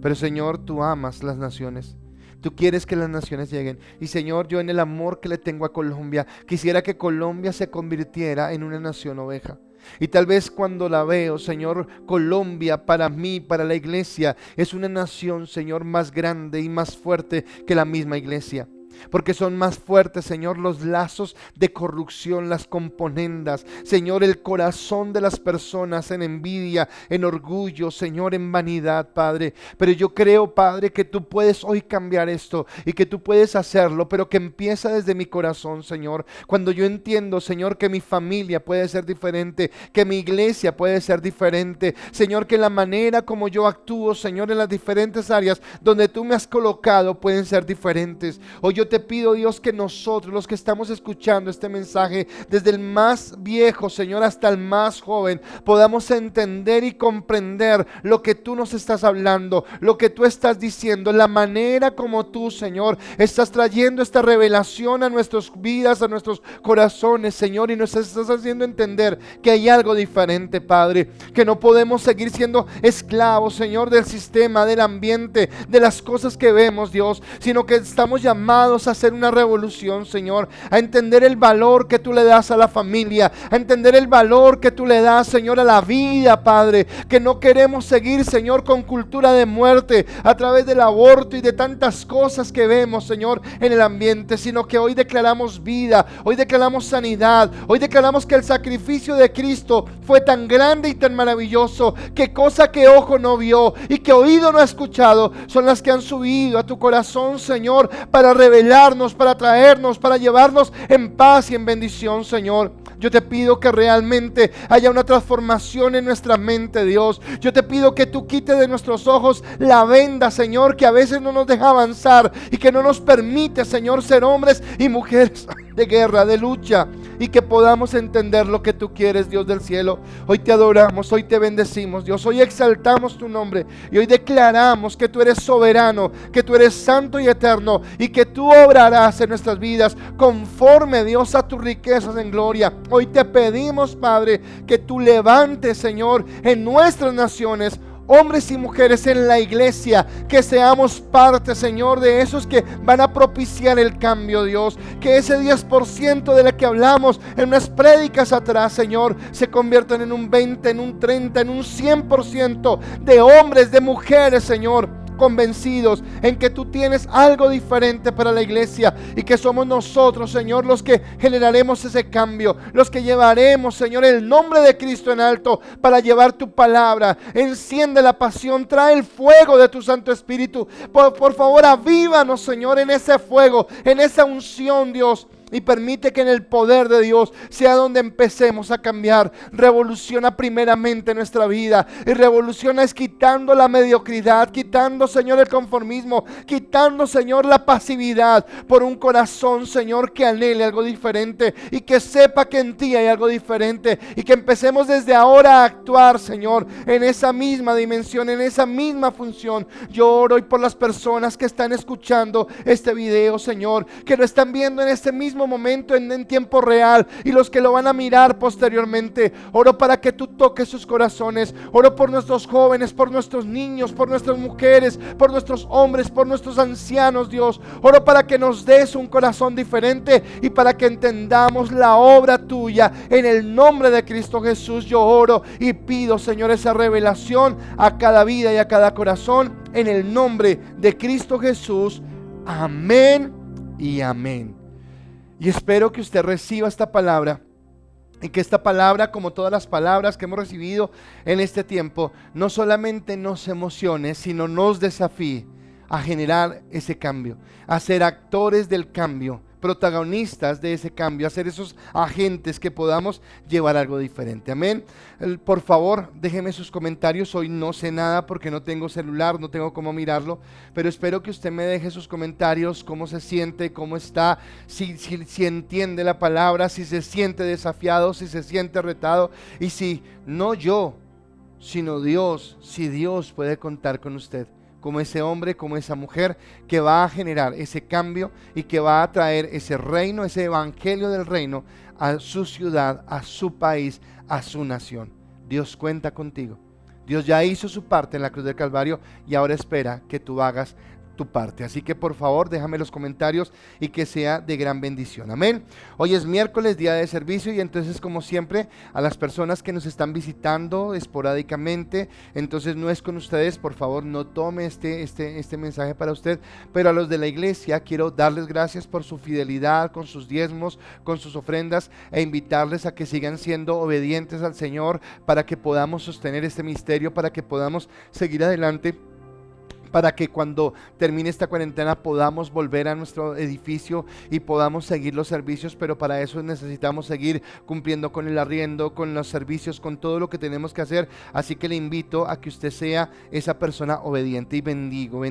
Pero, Señor, tú amas las naciones. Tú quieres que las naciones lleguen. Y, Señor, yo en el amor que le tengo a Colombia, quisiera que Colombia se convirtiera en una nación oveja. Y tal vez cuando la veo, Señor, Colombia para mí, para la iglesia, es una nación, Señor, más grande y más fuerte que la misma iglesia. Porque son más fuertes, Señor, los lazos de corrupción, las componendas, Señor, el corazón de las personas en envidia, en orgullo, Señor, en vanidad, Padre. Pero yo creo, Padre, que tú puedes hoy cambiar esto y que tú puedes hacerlo, pero que empieza desde mi corazón, Señor. Cuando yo entiendo, Señor, que mi familia puede ser diferente, que mi iglesia puede ser diferente, Señor, que la manera como yo actúo, Señor, en las diferentes áreas donde tú me has colocado pueden ser diferentes. Hoy yo te pido, Dios, que nosotros, los que estamos escuchando este mensaje, desde el más viejo, Señor, hasta el más joven, podamos entender y comprender lo que tú nos estás hablando, lo que tú estás diciendo, la manera como tú, Señor, estás trayendo esta revelación a nuestras vidas, a nuestros corazones, Señor, y nos estás haciendo entender que hay algo diferente, Padre, que no podemos seguir siendo esclavos, Señor, del sistema, del ambiente, de las cosas que vemos, Dios, sino que estamos llamados a hacer una revolución, Señor, a entender el valor que tú le das a la familia, a entender el valor que tú le das, Señor, a la vida, Padre, que no queremos seguir, Señor, con cultura de muerte a través del aborto y de tantas cosas que vemos, Señor, en el ambiente, sino que hoy declaramos vida, hoy declaramos sanidad, hoy declaramos que el sacrificio de Cristo fue tan grande y tan maravilloso, que cosa que ojo no vio y que oído no ha escuchado son las que han subido a tu corazón, Señor, para revelarnos, para traernos, para llevarnos en paz y en bendición, Señor. Yo te pido que realmente haya una transformación en nuestra mente, Dios. Yo te pido que tú quites de nuestros ojos la venda, Señor, que a veces no nos deja avanzar y que no nos permite, Señor, ser hombres y mujeres de guerra, de lucha, y que podamos entender lo que tú quieres, Dios del cielo. Hoy te adoramos, hoy te bendecimos, Dios. Hoy exaltamos tu nombre y hoy declaramos que tú eres soberano, que tú eres santo y eterno y que tú obrarás en nuestras vidas conforme, Dios, a tus riquezas en gloria. Hoy te pedimos, Padre, que tú levantes, Señor, en nuestras naciones hombres y mujeres en la iglesia, que seamos parte, Señor, de esos que van a propiciar el cambio, Dios. Que ese 10% de la que hablamos en unas prédicas atrás, Señor, se conviertan en un 20, en un 30, en un 100% de hombres, de mujeres, Señor, convencidos en que tú tienes algo diferente para la iglesia y que somos nosotros, Señor, los que generaremos ese cambio, los que llevaremos, Señor, el nombre de Cristo en alto para llevar tu palabra. Enciende la pasión, trae el fuego de tu Santo Espíritu. Por favor, avívanos, Señor, en ese fuego, en esa unción, Dios. Y permite que en el poder de Dios sea donde empecemos a cambiar. Revoluciona primeramente nuestra vida. Y revoluciona es quitando la mediocridad, quitando, Señor, el conformismo, quitando, Señor, la pasividad, por un corazón, Señor, que anhele algo diferente y que sepa que en ti hay algo diferente. Y que empecemos desde ahora a actuar, Señor, en esa misma dimensión, en esa misma función. Yo oro hoy por las personas que están escuchando este video, Señor, que lo están viendo en este mismo momento en tiempo real, y los que lo van a mirar posteriormente. Oro para que tú toques sus corazones. Oro por nuestros jóvenes, por nuestros niños, por nuestras mujeres, por nuestros hombres, por nuestros ancianos, Dios. Oro para que nos des un corazón diferente y para que entendamos la obra tuya. En el nombre de Cristo Jesús yo oro y pido, Señor, esa revelación a cada vida y a cada corazón, en el nombre de Cristo Jesús. Amén y amén. Y espero que usted reciba esta palabra y que esta palabra, como todas las palabras que hemos recibido en este tiempo, no solamente nos emocione, sino nos desafíe a generar ese cambio, a ser actores del cambio protagonistas de ese cambio, a ser esos agentes que podamos llevar algo diferente. Amén. Por favor, déjeme sus comentarios. Hoy no sé nada porque no tengo celular, no tengo cómo mirarlo, pero espero que usted me deje sus comentarios, cómo se siente, cómo está, si entiende la palabra, si se siente desafiado, si se siente retado, y si no yo, sino Dios, si Dios puede contar con usted como ese hombre, como esa mujer que va a generar ese cambio y que va a traer ese reino, ese evangelio del reino a su ciudad, a su país, a su nación. Dios cuenta contigo. Dios ya hizo su parte en la cruz del Calvario y ahora espera que tú hagas tu parte. Así que por favor déjame los comentarios y que sea de gran bendición. Amén. Hoy es miércoles, día de servicio, y entonces, como siempre, a las personas que nos están visitando esporádicamente, entonces no es con ustedes, por favor no tome este mensaje para usted, pero a los de la iglesia quiero darles gracias por su fidelidad con sus diezmos, con sus ofrendas, e invitarles a que sigan siendo obedientes al Señor para que podamos sostener este misterio, para que podamos seguir adelante, para que cuando termine esta cuarentena podamos volver a nuestro edificio y podamos seguir los servicios, pero para eso necesitamos seguir cumpliendo con el arriendo, con los servicios, con todo lo que tenemos que hacer. Así que le invito a que usted sea esa persona obediente, y bendigo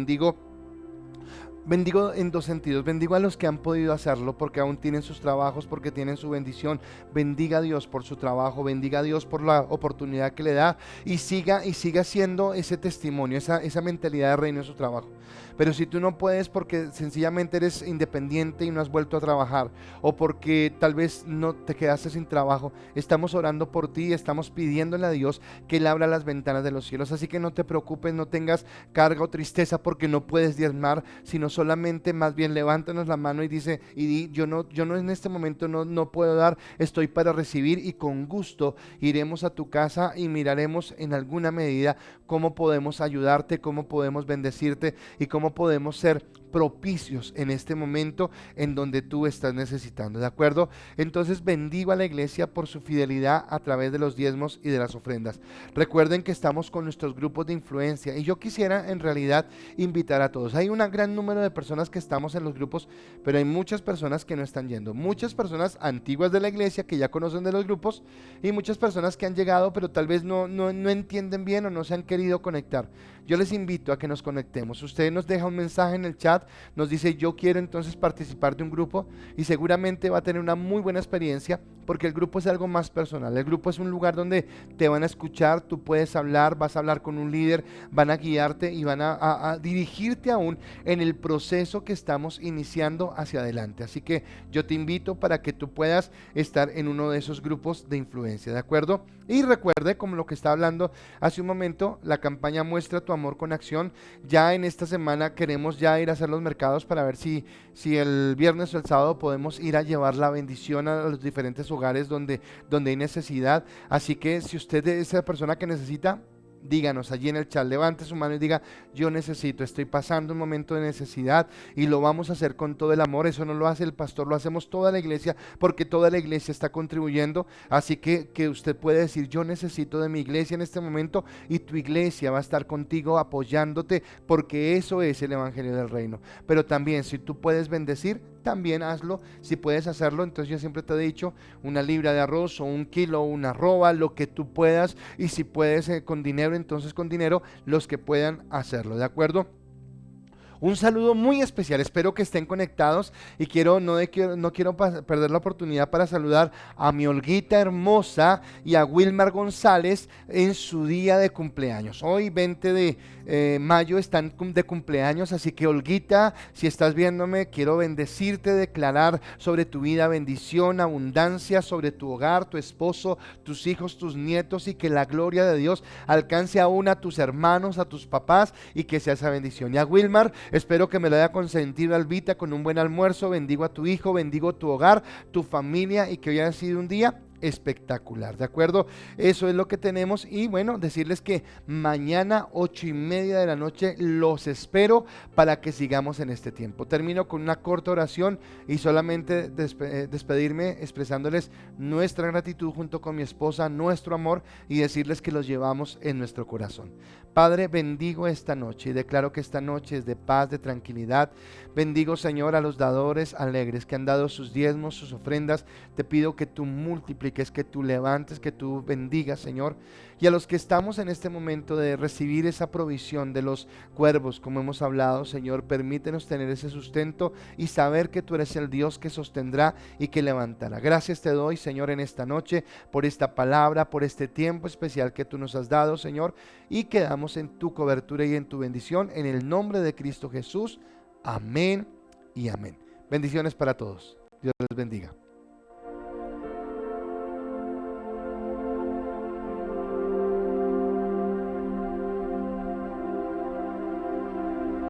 en dos sentidos. Bendigo a los que han podido hacerlo porque aún tienen sus trabajos, porque tienen su bendición. Bendiga a Dios por su trabajo, bendiga a Dios por la oportunidad que le da, y siga siendo ese testimonio, esa mentalidad de reino en su trabajo. Pero si tú no puedes porque sencillamente eres independiente y no has vuelto a trabajar, o porque tal vez no te quedaste sin trabajo, estamos orando por ti, estamos pidiéndole a Dios que Él abra las ventanas de los cielos. Así que no te preocupes, no tengas carga o tristeza porque no puedes diezmar, sino solamente más bien levántanos la mano y di, yo no en este momento no puedo dar, estoy para recibir, y con gusto iremos a tu casa y miraremos en alguna medida cómo podemos ayudarte, cómo podemos bendecirte y cómo podemos ser propicios en este momento en donde tú estás necesitando, ¿de acuerdo? Entonces bendigo a la iglesia por su fidelidad a través de los diezmos y de las ofrendas. Recuerden que estamos con nuestros grupos de influencia, y yo quisiera en realidad invitar a todos. Hay un gran número de personas que estamos en los grupos, pero hay muchas personas que no están yendo, muchas personas antiguas de la iglesia que ya conocen de los grupos, y muchas personas que han llegado pero tal vez no entienden bien o no se han querido conectar. Yo les invito a que nos conectemos. Usted nos deja un mensaje en el chat, nos dice yo quiero entonces participar de un grupo, y seguramente va a tener una muy buena experiencia, porque el grupo es algo más personal. El grupo es un lugar donde te van a escuchar, tú puedes hablar, vas a hablar con un líder, van a guiarte y van a dirigirte aún en el proceso que estamos iniciando hacia adelante. Así que yo te invito para que tú puedas estar en uno de esos grupos de influencia, ¿de acuerdo? Y recuerde, como lo que estaba hablando hace un momento, la campaña Muestra tu amor con acción. Ya en esta semana queremos ya ir a hacer los mercados para ver si el viernes o el sábado podemos ir a llevar la bendición a los diferentes hogares donde hay necesidad. Así que si usted es esa persona que necesita, díganos allí en el chat, levante su mano y diga yo necesito, estoy pasando un momento de necesidad, y lo vamos a hacer con todo el amor. Eso no lo hace el pastor, lo hacemos toda la iglesia, porque toda la iglesia está contribuyendo. Así que usted puede decir yo necesito de mi iglesia en este momento, y tu iglesia va a estar contigo apoyándote, porque eso es el evangelio del reino. Pero también si tú puedes bendecir, también hazlo. Si puedes hacerlo, entonces yo siempre te he dicho, una libra de arroz o un kilo o una arroba, lo que tú puedas, y si puedes con dinero, entonces con dinero, los que puedan hacerlo, ¿de acuerdo? Un saludo muy especial, espero que estén conectados, y no quiero perder la oportunidad para saludar a mi Olguita hermosa y a Wilmar González en su día de cumpleaños. Hoy 20 de mayo están de cumpleaños, así que Olguita, si estás viéndome, quiero bendecirte, declarar sobre tu vida bendición, abundancia, sobre tu hogar, tu esposo, tus hijos, tus nietos, y que la gloria de Dios alcance aún a tus hermanos, a tus papás, y que sea esa bendición. Y a Wilmar, espero que me lo haya consentido Albita con un buen almuerzo. Bendigo a tu hijo, bendigo tu hogar, tu familia, y que hoy haya sido un día espectacular, ¿de acuerdo? Eso es lo que tenemos y bueno, decirles que mañana 8:30 de la noche los espero para que sigamos en este tiempo. Termino con una corta oración y solamente despedirme expresándoles nuestra gratitud junto con mi esposa, nuestro amor y decirles que los llevamos en nuestro corazón. Padre, bendigo esta noche y declaro que esta noche es de paz, de tranquilidad. Bendigo, Señor, a los dadores alegres que han dado sus diezmos, sus ofrendas. Te pido que tú multipliques, que tú levantes, que tú bendigas, Señor. Y a los que estamos en este momento de recibir esa provisión de los cuervos, como hemos hablado, Señor, permítenos tener ese sustento y saber que tú eres el Dios que sostendrá y que levantará. Gracias te doy, Señor, en esta noche, por esta palabra, por este tiempo especial que tú nos has dado, Señor, y quedamos en tu cobertura y en tu bendición, en el nombre de Cristo Jesús. Amén y amén. Bendiciones para todos. Dios les bendiga.